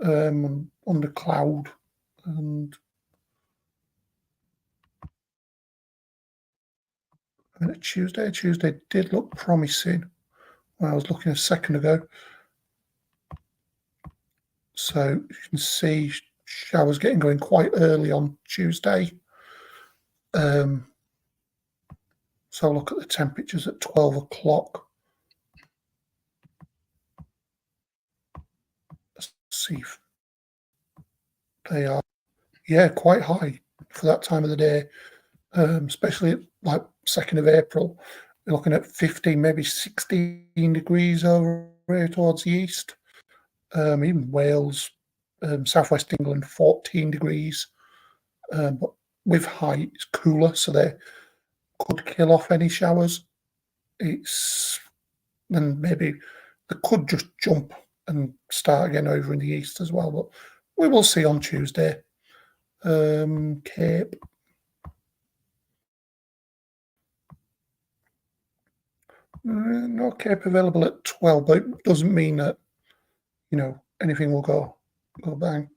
under cloud. And Tuesday did look promising when I was looking a second ago. So you can see showers getting going quite early on Tuesday. So look at the temperatures at 12 o'clock. Let's see if they are, quite high for that time of the day, especially at like 2nd of April. We're looking at 15, maybe 16 degrees over here towards the east. Even Wales, southwest England, 14 degrees. But with height, it's cooler, so they could kill off any showers. And maybe they could just jump and start again over in the east as well. But we will see on Tuesday. Cape. No Cape available at 12, but it doesn't mean that, anything will go bang.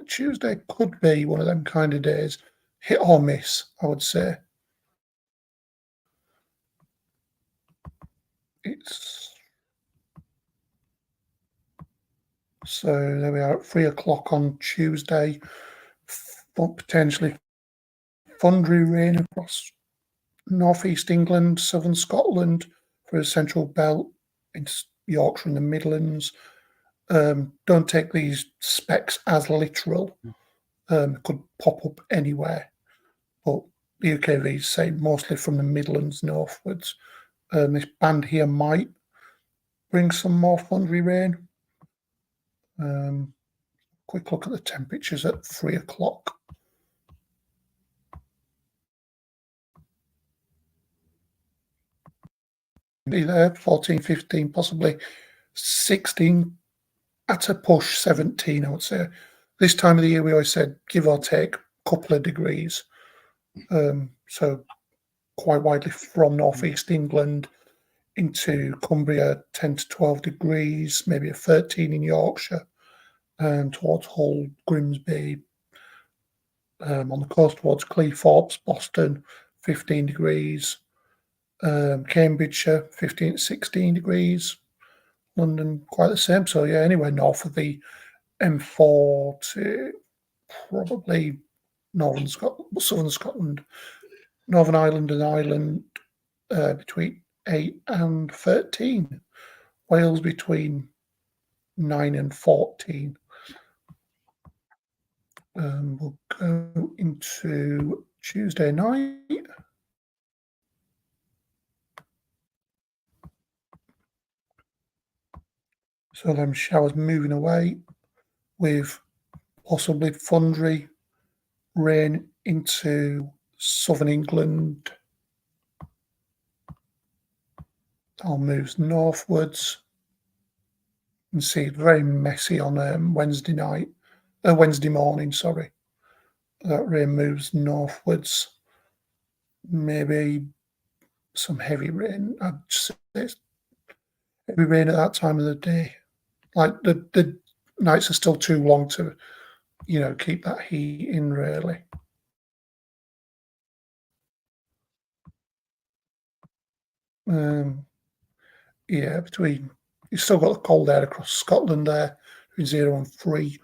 Tuesday could be one of them kind of days. Hit or miss, I would say. It's so there we are at 3 o'clock on Tuesday. Potentially thundery rain across northeast England, southern Scotland for a central belt into Yorkshire and the Midlands. Don't take these specs as literal. Could pop up anywhere, but the UKVs say mostly from the Midlands northwards. This band here might bring some more thundery rain. Quick look at the temperatures at 3 o'clock. Be there, 14, 15, possibly 16, at a push 17, I would say. This time of the year, we always said give or take a couple of degrees. So quite widely from northeast England into Cumbria, 10 to 12 degrees, maybe a 13 in Yorkshire, and towards Hull, Grimsby, on the coast towards Cleethorpes, Boston, 15 degrees, Cambridgeshire, 15 to 16 degrees, London, quite the same. So, yeah, anywhere north of the M4 to probably southern Scotland, Northern Ireland and Ireland between 8 and 13, Wales between 9 and 14. We'll go into Tuesday night. So them showers moving away with possibly thundery rain into southern England. That moves northwards. You can see it's very messy on Wednesday morning, sorry. That rain moves northwards. Maybe some heavy rain. I'd say it's heavy rain at that time of the day. Like the nights are still too long to, keep that heat in really. Yeah, you've still got the cold air across Scotland there, between 0 and 3,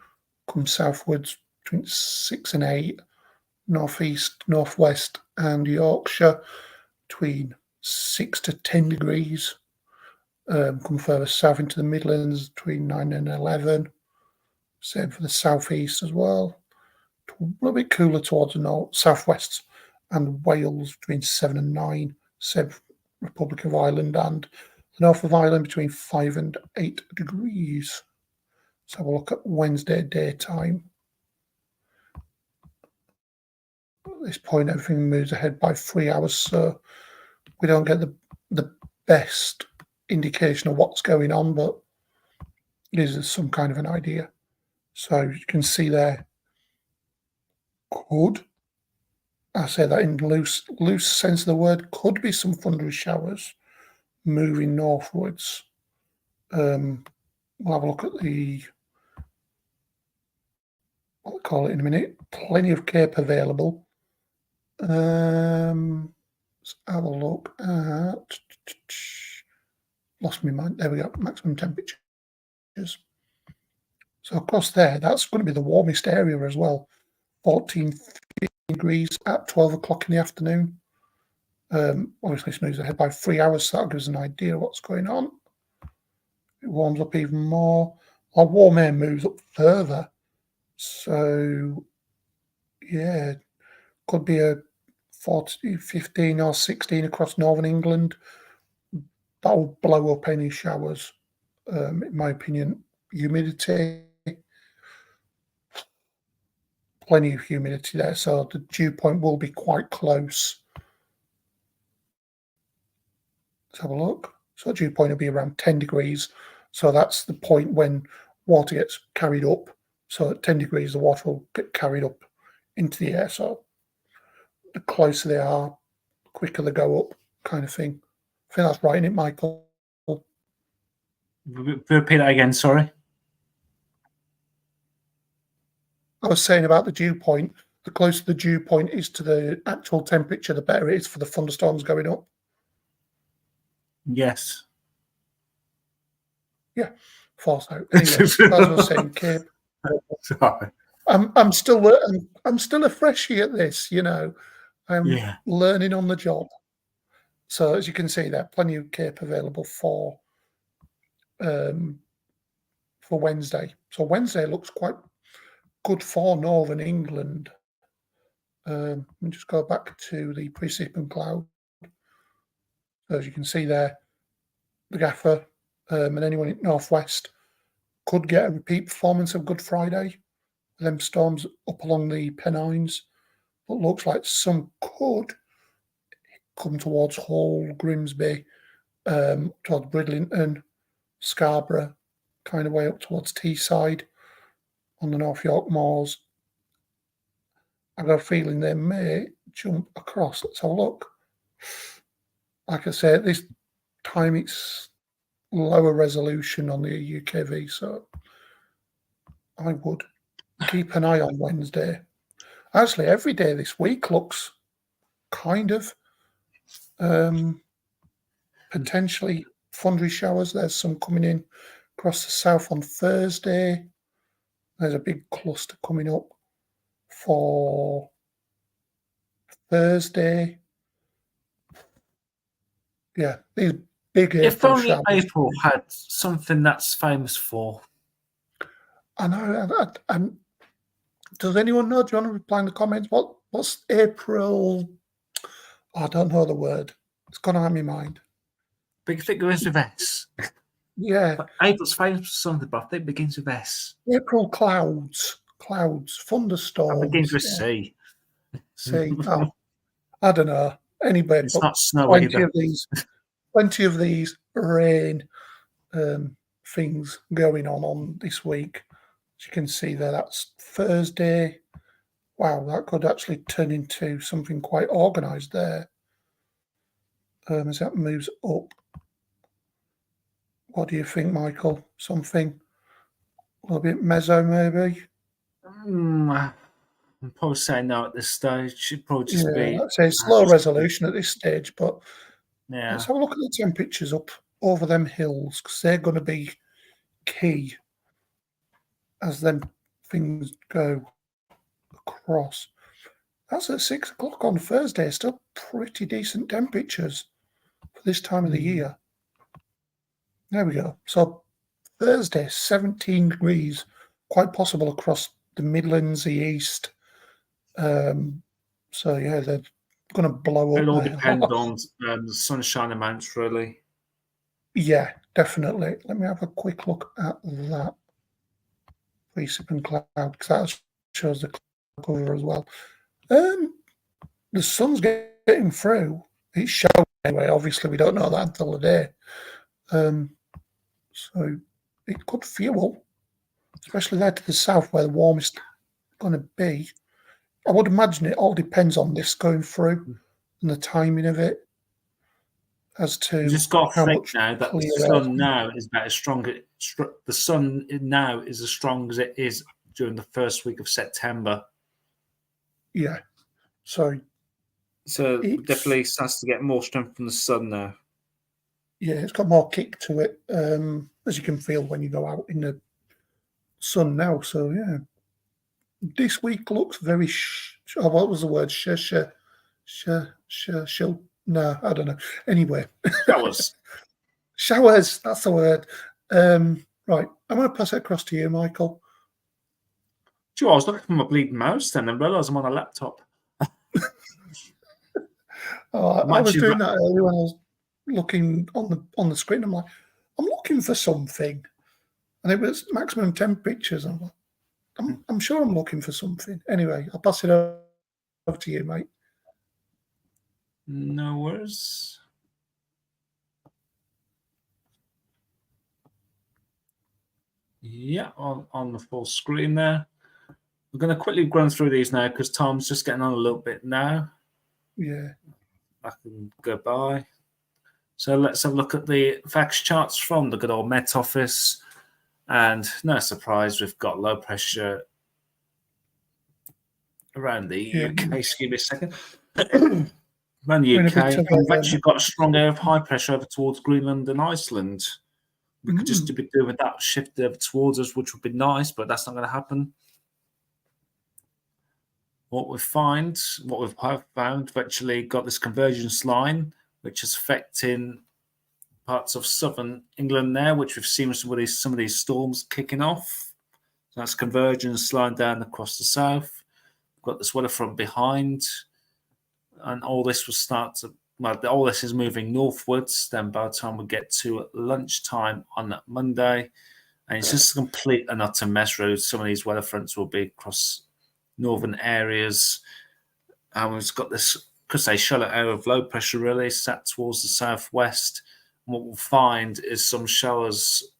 comes southwards between 6 and 8, northeast, northwest, and Yorkshire between 6 to 10 degrees. Come further south into the Midlands between 9 and 11. Same for the southeast as well. A little bit cooler towards the north, southwest, and Wales between 7 and 9. Same for Republic of Ireland and the north of Ireland between 5 and 8 degrees. Let's have a look at Wednesday daytime. At this point, everything moves ahead by 3 hours, so we don't get the best indication of what's going on, but it is some kind of an idea. So you can see there, I say that in loose sense of the word, could be some thundery showers moving northwards. We'll have a look at what they call it in a minute. Plenty of cape available. Let's have a look at, lost my mind. There we go, maximum temperatures. So across there, that's going to be the warmest area as well. 14, 15 degrees at 12 o'clock in the afternoon. Obviously, it moves ahead by 3 hours, so that gives an idea of what's going on. It warms up even more. Our warm air moves up further. So, yeah, could be a 14, 15 or 16 across northern England. That will blow up any showers, in my opinion. Humidity, plenty of humidity there, so the dew point will be quite close. Let's have a look. So the dew point will be around 10 degrees. So that's the point when water gets carried up. So at 10 degrees, the water will get carried up into the air. So the closer they are, the quicker they go up, kind of thing. I think that's right, isn't it, Michael? Repeat that again, sorry. I was saying about the dew point. The closer the dew point is to the actual temperature, the better it is for the thunderstorms going up. Yes. Force out. Anyway, as I was saying, Cape. Sorry. I'm still a freshie at this, you know. I'm Yeah. learning on the job. So as you can see, there are plenty of Cape available for Wednesday. So Wednesday looks quite good for Northern England. Let me just go back to the precip and cloud. So as you can see there, the gaffer and anyone in Northwest could get a repeat performance of Good Friday. Them storms up along the Pennines, but looks like some could come towards Hull, Grimsby, towards Bridlington, Scarborough, kind of way up towards Teesside on the North York Moors. I've got a feeling they may jump across. Let's have a look. Like I said, this time it's lower resolution on the UKV, so I would keep an eye on Wednesday. Actually, every day this week looks kind of potentially thundery showers. There's some coming in across the south on Thursday. There's a big cluster coming up for Thursday. Yeah, these big If April only showers. April had something that's famous for. I know. Does anyone know? Do you want to reply in the comments? What's April? I don't know the word. It's gone out of my mind. Big figures with S. Yeah, But April's famous for something, but I think it begins with S. April clouds, It thunderstorms. begins with Yeah. C. See, I don't know. Anyway, It's but not snow plenty either. of these rain things going on this week. As you can see there, that's Thursday. Wow, that could actually turn into something quite organised there. As that moves up. What do you think, Michael? Something a little bit mezzo, maybe? I'm probably saying no at this stage. Should probably just be. Let's say it's low resolution at this stage, but Yeah. let's have a look at the temperatures up over them hills, because they're going to be key as them things go across. That's at 6 o'clock on Thursday. Still pretty decent temperatures for this time of the year. There we go. So Thursday, 17 degrees, quite possible across the Midlands, the East. So yeah, they're going to blow up. It'll all there. depend on the sunshine amounts, really. Yeah, definitely. Let me have a quick look at that. Precip and cloud, because that shows the cover as well. The sun's getting through. It's showing anyway. Obviously, we don't know that until the day. So it could fuel, especially there to the south where the warmest going to be. I would imagine it all depends on this going through and the timing of it as to You just got to how think much now that the clear sun air. now is about as strong. The sun now is as strong as it is during the first week of September. Yeah. So it definitely starts to get more strength from the sun now. Yeah, it's got more kick to it, as you can feel when you go out in the sun now. So yeah, this week looks very. What was the word? No, I don't know. Anyway, Showers. Showers. That's the word. Right, I'm going to pass it across to you, Michael. Sure, I was looking for my bleeding mouse then and realised I'm on a laptop. I was doing that earlier when I was looking on the screen. I'm like, I'm looking for something, and it was maximum temperatures. I'm like, I'm sure I'm looking for something. Anyway, I'll pass it over to you, mate. No worries. Yeah, on the full screen there. We're going to quickly run through these now because Tom's just getting on a little bit now. Yeah. I can go by. So let's have a look at the facts charts from the good old Met Office. And no surprise, we've got low pressure around the UK. Just give me a second. Around the UK. We've actually got a strong area of high pressure over towards Greenland and Iceland. we could just be doing that shift over towards us, which would be nice, but that's not going to happen. What we've found, we've actually got this convergence line, which is affecting parts of southern England there, which we've seen some of these storms kicking off. So that's convergence line down across the south. We've got this weather front behind, and all this will start to. Well, all this is moving northwards. Then by the time we get to lunchtime on that Monday, and it's just a complete and utter mess. Road. Some of these weather fronts will be across northern areas, and we've got this, could say, shallow area of low pressure really sat towards the southwest. And what we'll find is some showers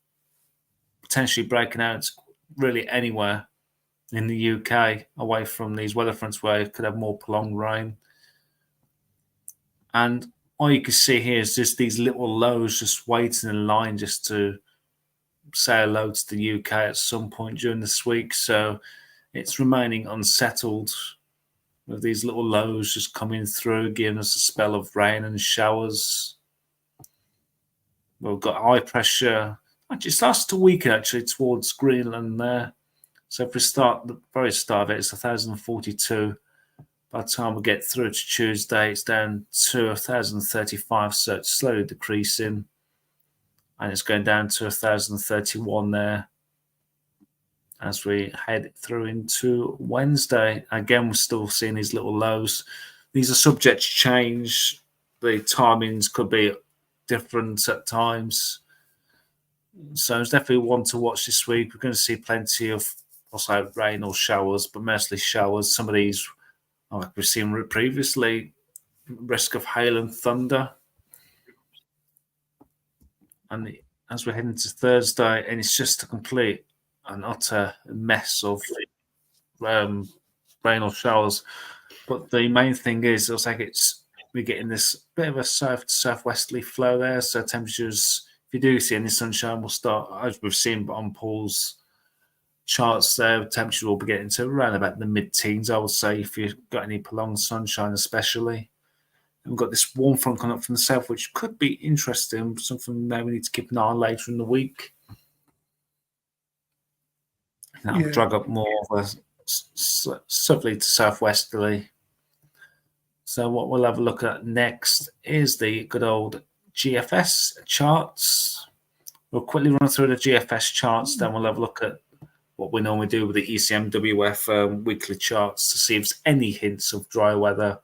potentially breaking out really anywhere in the UK away from these weather fronts where you could have more prolonged rain. And all you can see here is just these little lows just waiting in line just to say hello to the UK at some point during this week. So it's remaining unsettled with these little lows just coming through, giving us a spell of rain and showers. We've got high pressure. Actually, it starts to weaken actually towards Greenland there. So if we start the very start of it, it's 1,042. By the time we get through to Tuesday, it's down to 1,035, so it's slowly decreasing. And it's going down to 1,031 there as we head through into Wednesday. Again, we're still seeing these little lows. These are subject to change. The timings could be different at times. So it's definitely one to watch this week. We're going to see plenty of also rain or showers, but mostly showers. Some of these, like we've seen previously, risk of hail and thunder. And as we're heading to Thursday, and it's just a complete and utter mess of rain or showers. But the main thing is, it's like we're getting this bit of a south to southwesterly flow there. So temperatures, if you do see any sunshine, will start, as we've seen on Paul's charts there, temperatures will be getting to around about the mid-teens, I would say, if you've got any prolonged sunshine especially. And we've got this warm front coming up from the south, which could be interesting, something that we need to keep an eye on later in the week. That'll drag up more of a southerly to southwesterly. So what we'll have a look at next is the good old GFS charts. We'll quickly run through the GFS charts, then we'll have a look at what we normally do with the ECMWF weekly charts to see if there's any hints of dry weather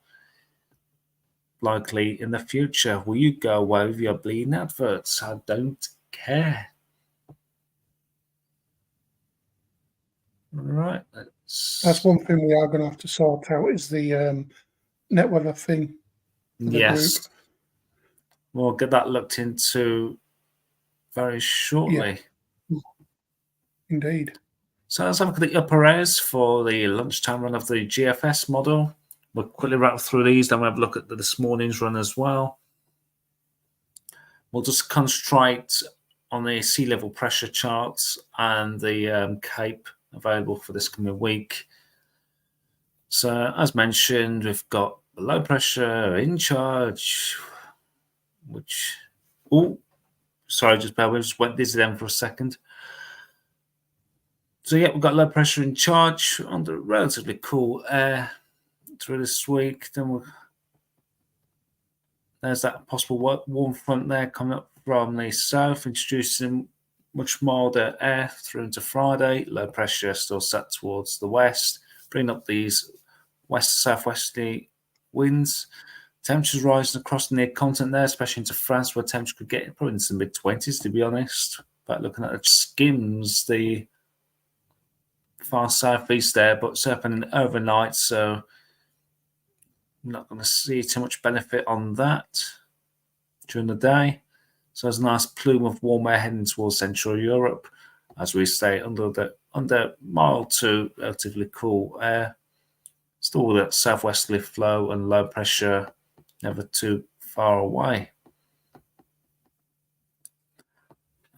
likely in the future. Will you go away with your bleeding adverts? I don't care. All right. That's one thing we are going to have to sort out is the net weather thing. Yes. Group. We'll get that looked into very shortly. Yeah. Indeed. So let's have a look at the upper areas for the lunchtime run of the GFS model. We'll quickly wrap through these, then we'll have a look at this morning's run as well. We'll just concentrate on the sea level pressure charts and the Cape available for this coming week. So as mentioned, we've got low pressure in charge, which, sorry, just bear with me, just went dizzy then for a second. So yeah, we've got low pressure in charge under relatively cool air through this week. Then there's that possible warm front there coming up from the south, introducing much milder air through into Friday. Low pressure still set towards the west, bringing up these west-southwesterly winds. Temperatures rising across the near continent there, especially into France, where temperature could get probably into the mid-20s, to be honest. But looking at the skims, the far southeast there, but it's happening overnight, so I'm not going to see too much benefit on that during the day. So there's a nice plume of warm air heading towards Central Europe, as we stay under mild to relatively cool air. Still that southwesterly flow and low pressure, never too far away.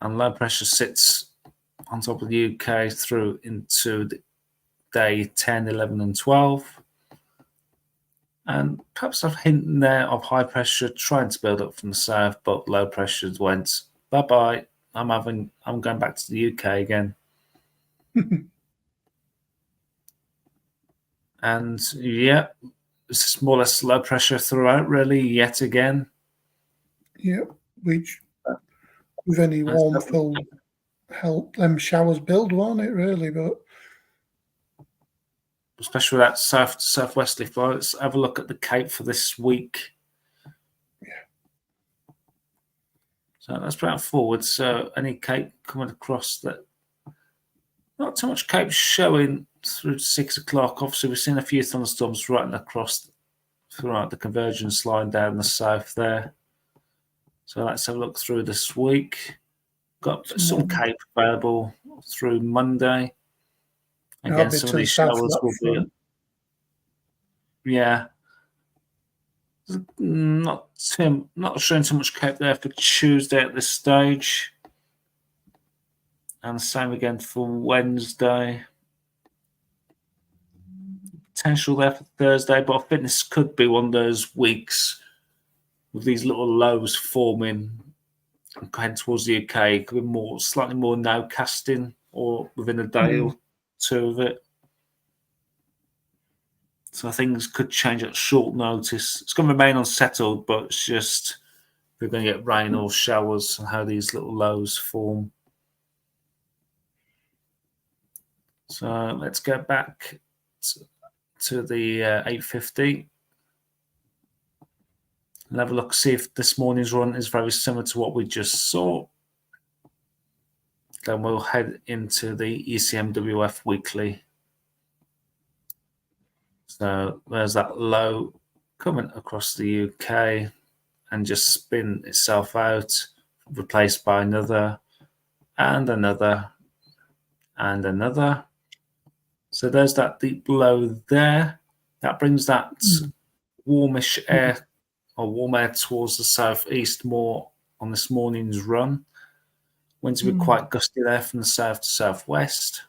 And low pressure sits on top of the UK through into the day 10, 11 and 12. And perhaps a hint there of high pressure trying to build up from the south, but low pressure went bye-bye I'm going back to the UK again. And yeah, it's more or less low pressure throughout, really, yet again. Yeah, which with any warmth will help them showers build, won't it, really? But especially that southwesterly flow. Let's have a look at the Cape for this week. So let's put that forward. So any Cape coming across that, not too much Cape showing through 6 o'clock. Obviously, we've seen a few thunderstorms right across throughout the convergence line down the south there. So let's have a look through this week. Got some Cape available through Monday. Again, some of these showers will be. Yeah. Not showing too much Cape there for Tuesday at this stage. And the same again for Wednesday. Potential there for Thursday, but I think this could be one of those weeks with these little lows forming and heading towards the UK. It could be slightly more now casting or within a day or two of it. So things could change at short notice. It's going to remain unsettled, but it's just we're going to get rain or showers and how these little lows form. So let's go back to the 850 and have a look, see if this morning's run is very similar to what we just saw. Then we'll head into the ECMWF weekly. So there's that low coming across the UK and just spin itself out, replaced by another and another and another. So there's that deep low there. That brings that warmish air or warm air towards the southeast more on this morning's run. Winds will be quite gusty there from the south to southwest.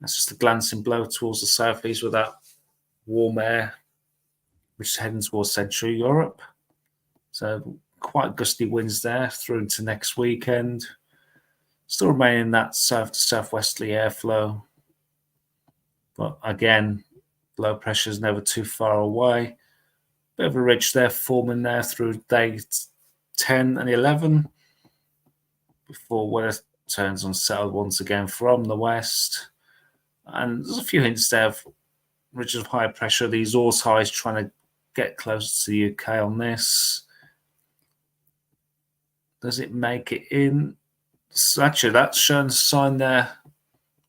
That's just a glancing blow towards the southeast with that warm air, which is heading towards Central Europe. So quite gusty winds there through into next weekend. Still remaining that south to southwesterly airflow. But again, low pressure is never too far away. Bit of a ridge there forming there through day 10 and 11 before weather turns unsettled once again from the west. And there's a few hints there of ridges of high pressure. These Ors highs trying to get closer to the UK on this. Does it make it in? So actually, that's showing a sign there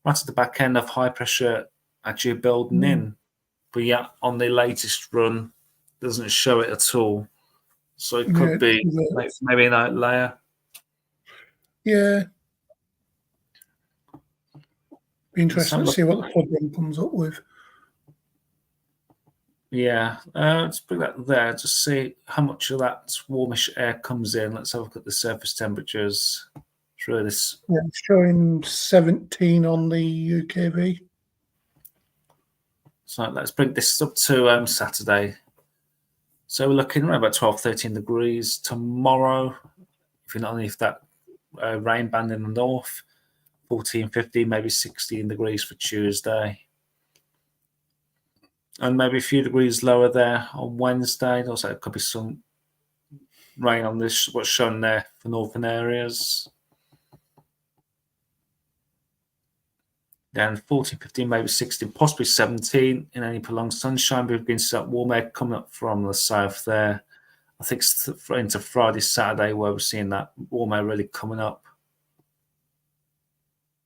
right at the back end of high pressure actually building in. But yeah, on the latest run, doesn't show it at all. So it could be maybe an outlier. Yeah. Be interesting to see what the flood run comes up with. Yeah, let's bring that there to see how much of that warmish air comes in. Let's have a look at the surface temperatures through this. Yeah, it's showing 17 on the UKV. So let's bring this up to Saturday. So we're looking around about 12, 13 degrees tomorrow. If that rain band in the north, 14, 15, maybe 16 degrees for Tuesday. And maybe a few degrees lower there on Wednesday. Also, it could be some rain on this, what's shown there for northern areas. Then 14, 15, maybe 16, possibly 17 in any prolonged sunshine. We've been set warm air coming up from the south there. I think it's into Friday, Saturday where we're seeing that warm air really coming up.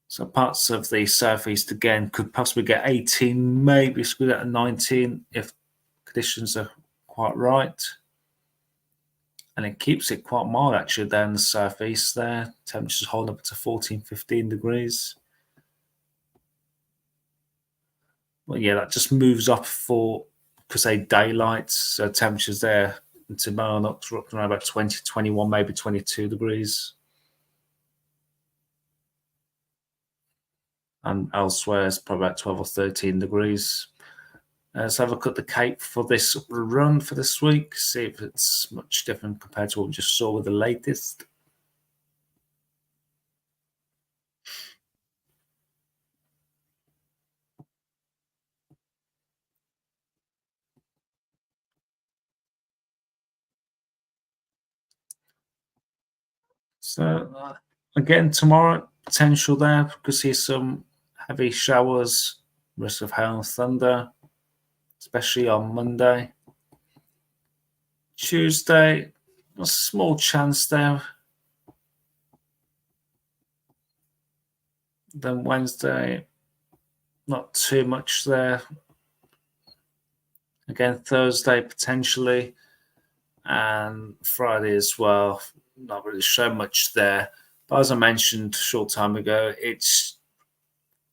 So parts of the southeast again could possibly get 18, maybe squeeze out a 19 if conditions are quite right. And it keeps it quite mild actually there in the southeast there. Temperatures holding up to 14, 15 degrees. Well, yeah, that just moves up for say daylight. So temperatures there into Marnock are up around about 20, 21, maybe 22 degrees. And elsewhere it's probably about 12 or 13 degrees. Let's have a look at the Cape for this run for this week, see if it's much different compared to what we just saw with the latest. So again, tomorrow, potential there. Could see some heavy showers, risk of hail and thunder, especially on Monday. Tuesday, a small chance there. Then Wednesday, not too much there. Again, Thursday, potentially. And Friday as well. Not really so much there. But as I mentioned a short time ago, it's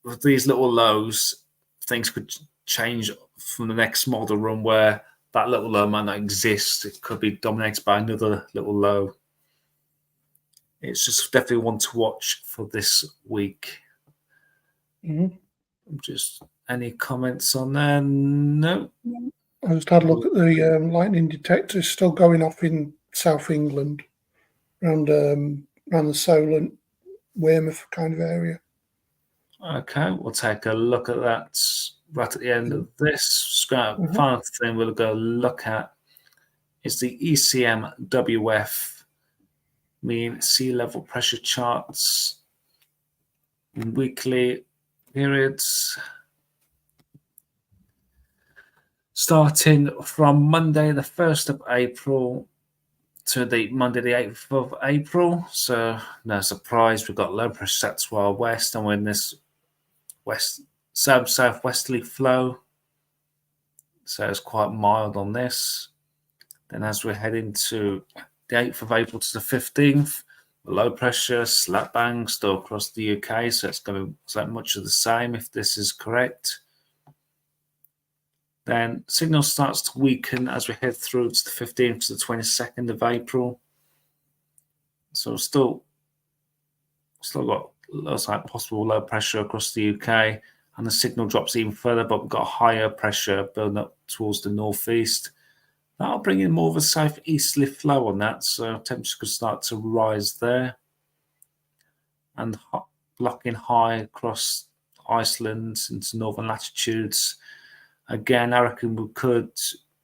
with these little lows, things could change from the next model run where that little low might not exist. It could be dominated by another little low. It's just definitely one to watch for this week. Just any comments on there? No. I just had a look at the lightning detector. It's still going off in South England, around the Solent, Weymouth kind of area. Okay, we'll take a look at that right at the end of this. Final thing we'll go look at is the ECMWF, mean sea level pressure charts in weekly periods. Starting from Monday, the 1st of April to the Monday, the 8th of April. So, no surprise, we've got low pressure set to our west, and we're in this southwesterly flow. So, it's quite mild on this. Then, as we head into the 8th of April to the 15th, low pressure, slap bang, still across the UK. So, it's going to be so much of the same if this is correct. Then signal starts to weaken as we head through to the 15th to the 22nd of April. So still got lots like possible low pressure across the UK, and the signal drops even further, but we've got higher pressure building up towards the northeast. That'll bring in more of a southeasterly flow on that, so temperature could start to rise there. And blocking high across Iceland into northern latitudes. Again, I reckon we could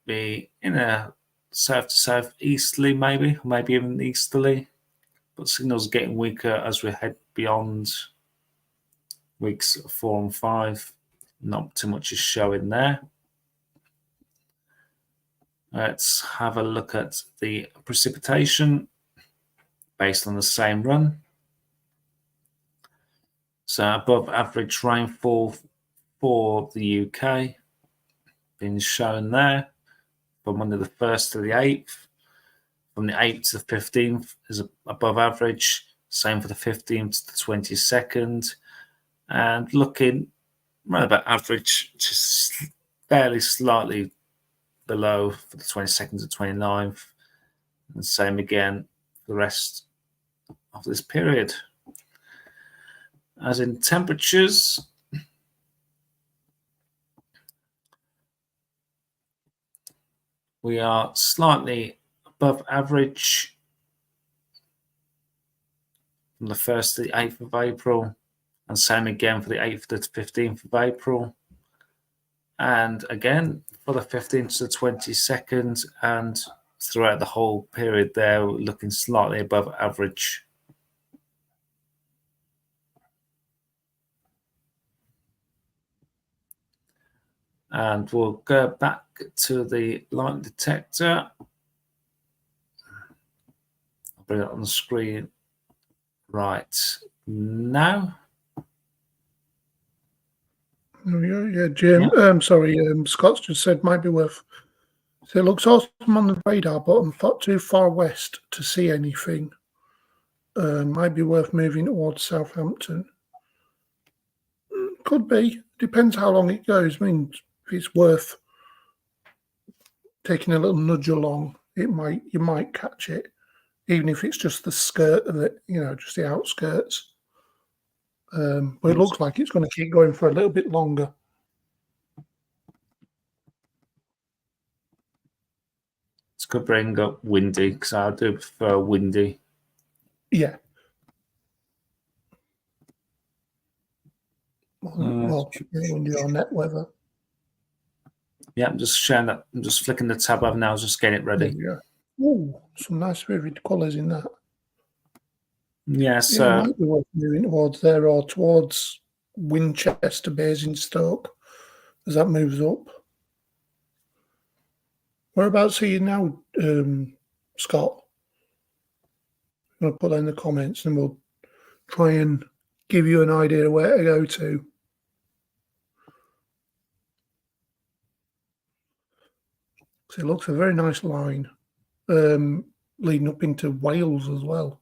be in a south to southeasterly, maybe even easterly. But signals are getting weaker as we head beyond weeks 4 and 5. Not too much is showing there. Let's have a look at the precipitation based on the same run. So above average rainfall for the UK. Been shown there from Monday the 1st to the 8th. From the 8th to the 15th is above average. Same for the 15th to the 22nd. And looking right about average, just fairly slightly below for the 22nd to 29th. And same again for the rest of this period. As in temperatures, we are slightly above average from the 1st to the 8th of April, and same again for the 8th to the 15th of April, and again for the 15th to the 22nd, and throughout the whole period there, we're looking slightly above average. And we'll go back to the light detector. I'll bring it on the screen right now. Yeah, Jim. Scott's just said might be worth. So it looks awesome on the radar, but I'm too far west to see anything. Might be worth moving towards Southampton. Could be. Depends how long it goes. I mean, if it's worth taking a little nudge along, you might catch it, even if it's just the skirt of it, just the outskirts. But it looks like it's going to keep going for a little bit longer. It's going to bring up windy, because I do prefer windy. Yeah. Windy or net weather. Yeah, I'm just sharing that. I'm just flicking the tab over now, just getting it ready. Yeah. Oh, some nice vivid colours in that. Yeah, It so might be worth moving towards there or towards Winchester, Basingstoke, as that moves up. Whereabouts are you now, Scott? I'm going to put that in the comments and we'll try and give you an idea of where to go to. So it looks a very nice line leading up into Wales as well.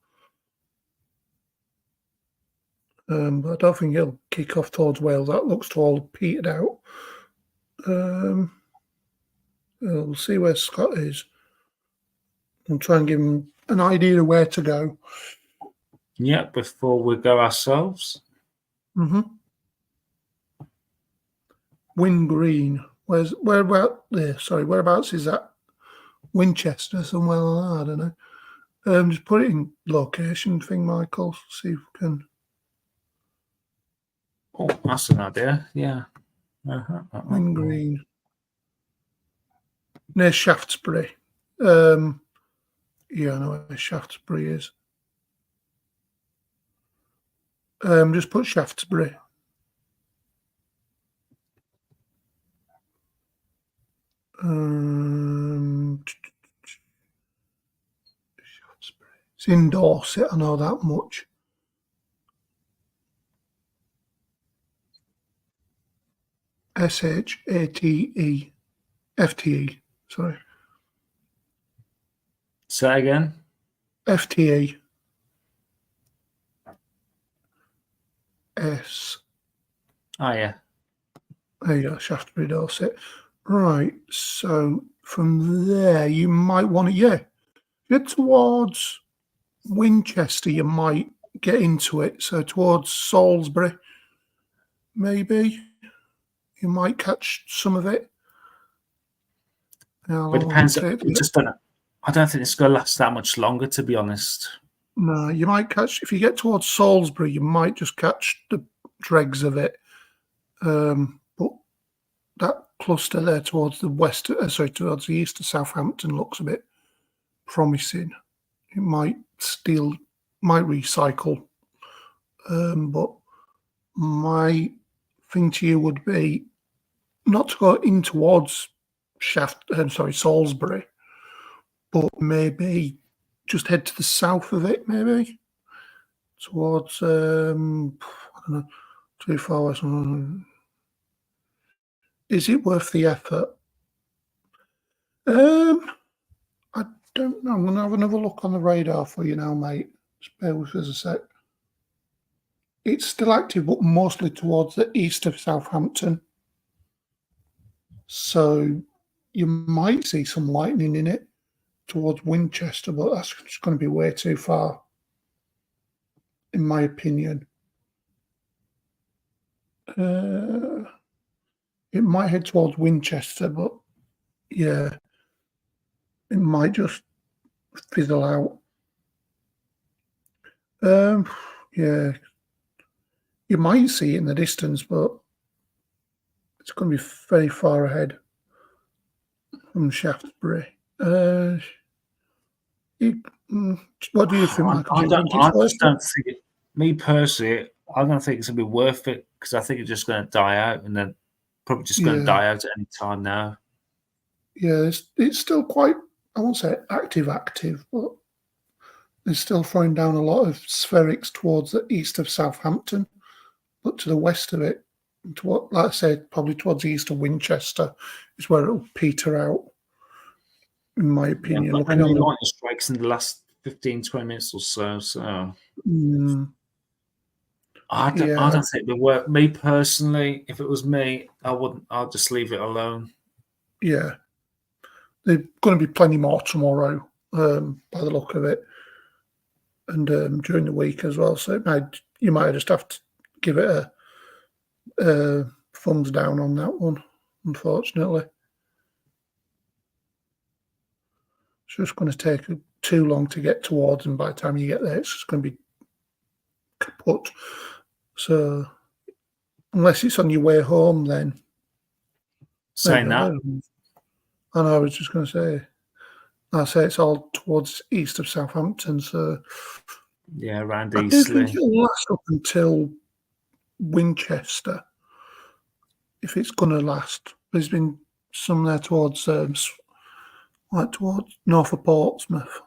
But I don't think he'll kick off towards Wales. That looks to all petered out. We'll see where Scott is and try and give him an idea of where to go. yeah, before we go ourselves. Win Green. Whereabouts is that? Winchester, somewhere like that, I don't know. Just put it in location thing, Michael. See if we can. Oh, that's an idea. Yeah. Win Green. Near Shaftesbury. Yeah, I know where Shaftesbury is. Just put Shaftesbury. It's in Dorset, I know that much. SHATE. FTE, sorry. Say again. FTE. S. Oh, yeah. There you go, Shaftesbury, Dorset. Right, so from there, you might want to, get towards Winchester, you might get into it. So towards Salisbury, maybe. You might catch some of it. But it depends. We just don't. I don't think it's going to last that much longer, to be honest. No, you might catch, if you get towards Salisbury, you might just catch the dregs of it. But that cluster there towards the west, towards the east of Southampton looks a bit promising. It might recycle. But my thing to you would be not to go in towards Salisbury, but maybe just head to the south of it, maybe towards I don't know, too far west. Is it worth the effort? I don't know. I'm going to have another look on the radar for you now, mate. Just bear with us a sec. It's still active, but mostly towards the east of Southampton. So you might see some lightning in it towards Winchester, but that's just going to be way too far, in my opinion. It might head towards Winchester, but yeah, it might just fizzle out. Yeah, you might see it in the distance, but it's going to be very far ahead from Shaftesbury. What do you think, Michael? I just don't think it. Me personally, I don't think it's going to be worth it because I think it's just going to die out, and then probably just going to die out at any time now. Yeah, it's still quite, I won't say active, but they're still throwing down a lot of spherics towards the east of Southampton, but to the west of it, like I said, probably towards the east of Winchester is where it'll peter out, in my opinion. Yeah, looking on the strikes in the last 15, 20 minutes or so. So I don't think they work. Me personally, if it was me, I wouldn't. I'll just leave it alone. Yeah, there's going to be plenty more tomorrow, by the look of it, and during the week as well. So you might just have to give it a thumbs down on that one, unfortunately. It's just going to take too long to get towards, and by the time you get there, it's just going to be kaput. So, unless it's on your way home, then. Saying that. And I was just going to say, I say it's all towards east of Southampton, so Yeah, around I do think Eastleigh. it'll last up until Winchester, if it's going to last. There's been some there towards, towards north of Portsmouth,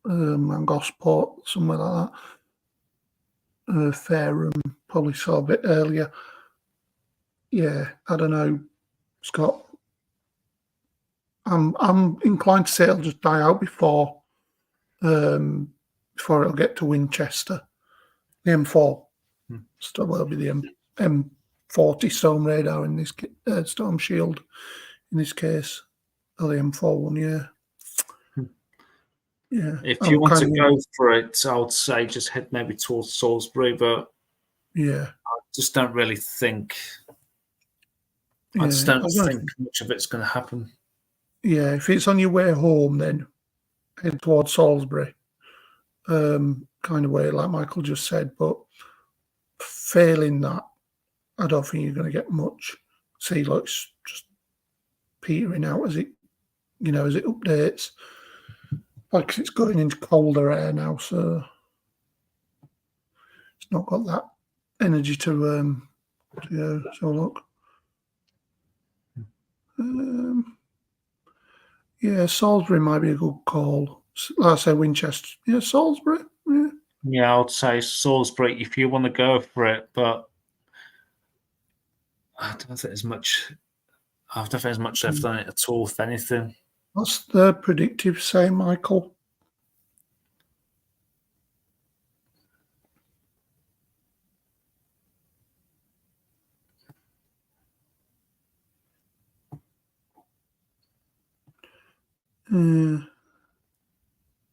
and Gosport, somewhere like that. Fareham, probably saw a bit earlier. Yeah, I don't know, Scott. I'm inclined to say it'll just die out before it'll get to Winchester. The M4 still will be the M40 Storm Radar in this Storm Shield in this case, or the M4 one. Yeah, yeah. If I'm you want to kind of go for it, I would say just head maybe towards Salisbury, but yeah, I just don't really think. I yeah. just I don't was gonna think much of it's going to happen. Yeah, if it's on your way home, then head towards Salisbury, kind of way, like Michael just said. But failing that, I don't think you're going to get much. See, like it's just petering out as it, as it updates. Like it's going into colder air now, so it's not got that energy to go. So look, yeah, Salisbury might be a good call. Like I say, Winchester. Yeah, Salisbury. Yeah. Yeah, I would say Salisbury if you want to go for it, but I don't think there's much. I don't think there's much left on it at all, if anything. What's the predictive say, Michael?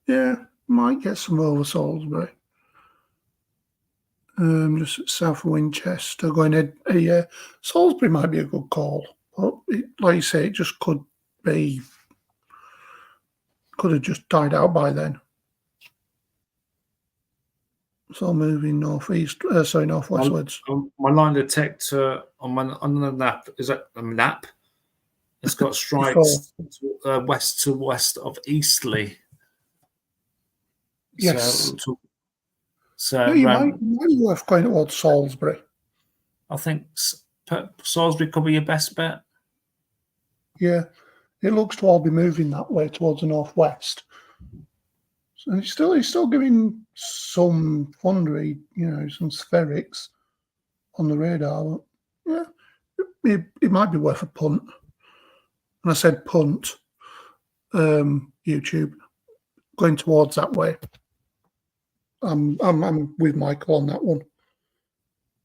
Yeah, might get some over Salisbury. Just south of Winchester, going in. Yeah, Salisbury might be a good call, but like you say, it just could have just died out by then. So moving northwestwards. My line detector on the map is that a map. It's got strikes west to west of Eastleigh. Yes. So Yeah, you might be worth going towards Salisbury. I think Salisbury could be your best bet. Yeah, it looks to all be moving that way towards the northwest. So he's still giving some thundery, some spherics on the radar. But yeah, it might be worth a punt. And I said punt, YouTube, going towards that way. I'm with Michael on that one.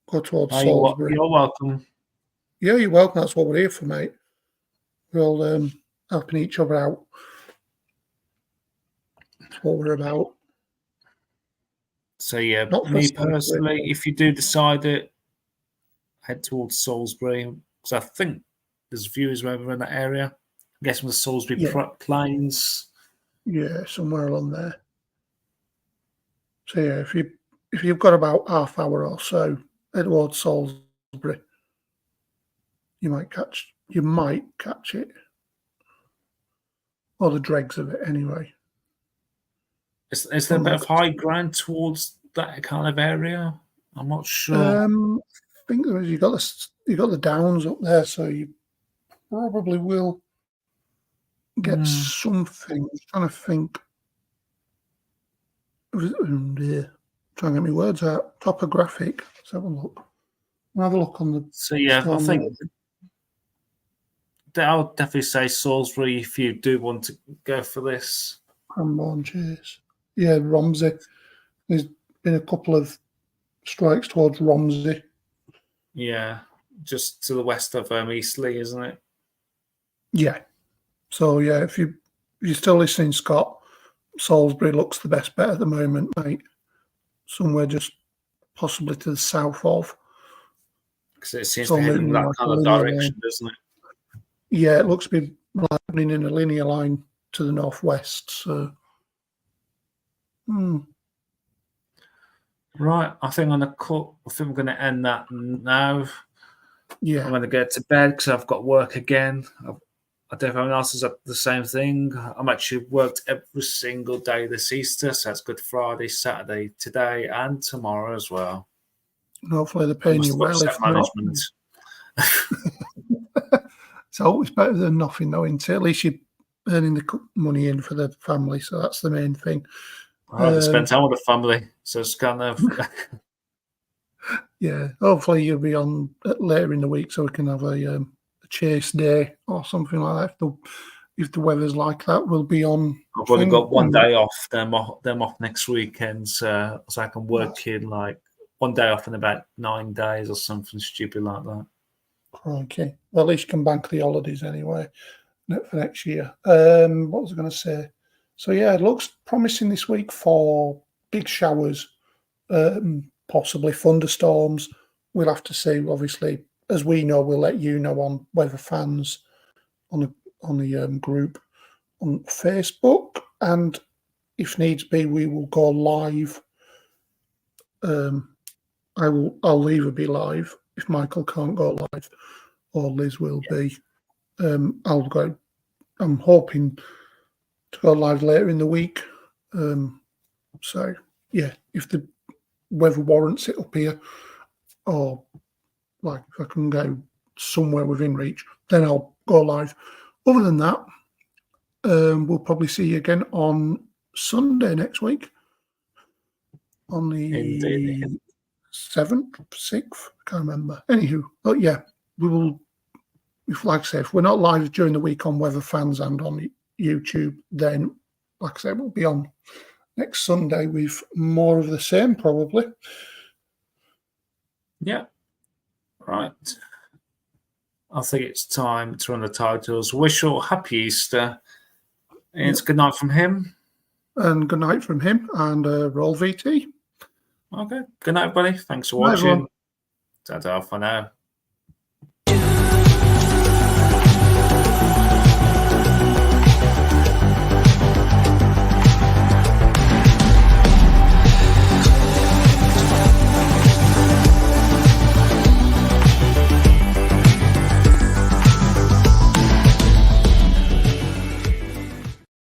Go towards Salisbury. You're welcome. Yeah, you're welcome. That's what we're here for, mate. We're all helping each other out. That's what we're about. So yeah, Not me personally, if you do decide it, head towards Salisbury because I think there's viewers over in that area. I'm guessing the Salisbury Plains. Yeah, somewhere along there. So yeah, if you've got about half hour or so, head towards Salisbury. You might catch it. Or the dregs of it anyway. Is there a bit of high ground towards that kind of area? I'm not sure. I think you got the downs up there, so you probably will get something. I'm trying to think. Trying to get my words out. Topographic. Let's have a look. We'll have a look on the. So yeah, I think I'll definitely say Salisbury if you do want to go for this. Cranbourne Chase. Yeah, Romsey. There's been a couple of strikes towards Romsey. Yeah, just to the west of Eastleigh, isn't it? Yeah. So yeah, if you're still listening, Scott, Salisbury looks the best bet at the moment, mate. Somewhere just possibly to the south of. Because it seems to be heading in that kind of direction, doesn't it? Yeah, it looks to be running in a linear line to the northwest. So, right. I think I'm going to end that now. Yeah, I'm going to get to bed because I've got work again. I don't know if anyone else is up the same thing. I'm actually worked every single day this Easter, so it's Good Friday, Saturday, today, and tomorrow as well. And hopefully they're paying you well. If not, management. it's always better than nothing, though. Isn't it? At least you're earning the money in for the family, so that's the main thing. I have to spend time with the family, so it's kind of. Yeah, hopefully you'll be on later in the week so we can have a chase day or something like that. If the weather's like that, we'll be on. I've only got one day off. Them off next weekend, so I can work in like one day off in about 9 days or something stupid like that. Okay. Well, at least you can bank the holidays anyway for next year. What was I going to say? So, yeah, it looks promising this week for big showers, possibly thunderstorms. We'll have to see. Obviously, as we know, we'll let you know on Weather Fans on the group on Facebook. And if needs be, we will go live. I'll either be live if Michael can't go live, or Liz will be. I'll go. I'm hoping to go live later in the week. So yeah, if the weather warrants it up here, or like if I can go somewhere within reach, then I'll go live. Other than that, we'll probably see you again on Sunday next week. On the 7th, 6th, I can't remember. Anywho, but yeah, we will. If, like I say, if we're not live during the week on Weather Fans and on YouTube, then, like I say, we'll be on next Sunday with more of the same, probably. Yeah. Right. I think it's time to run the titles. Wish you all happy Easter. It's good night from him. And good night from him and Roll VT. Okay. Good night, buddy. Thanks for Bye, watching. everyone. Ta-ta for now.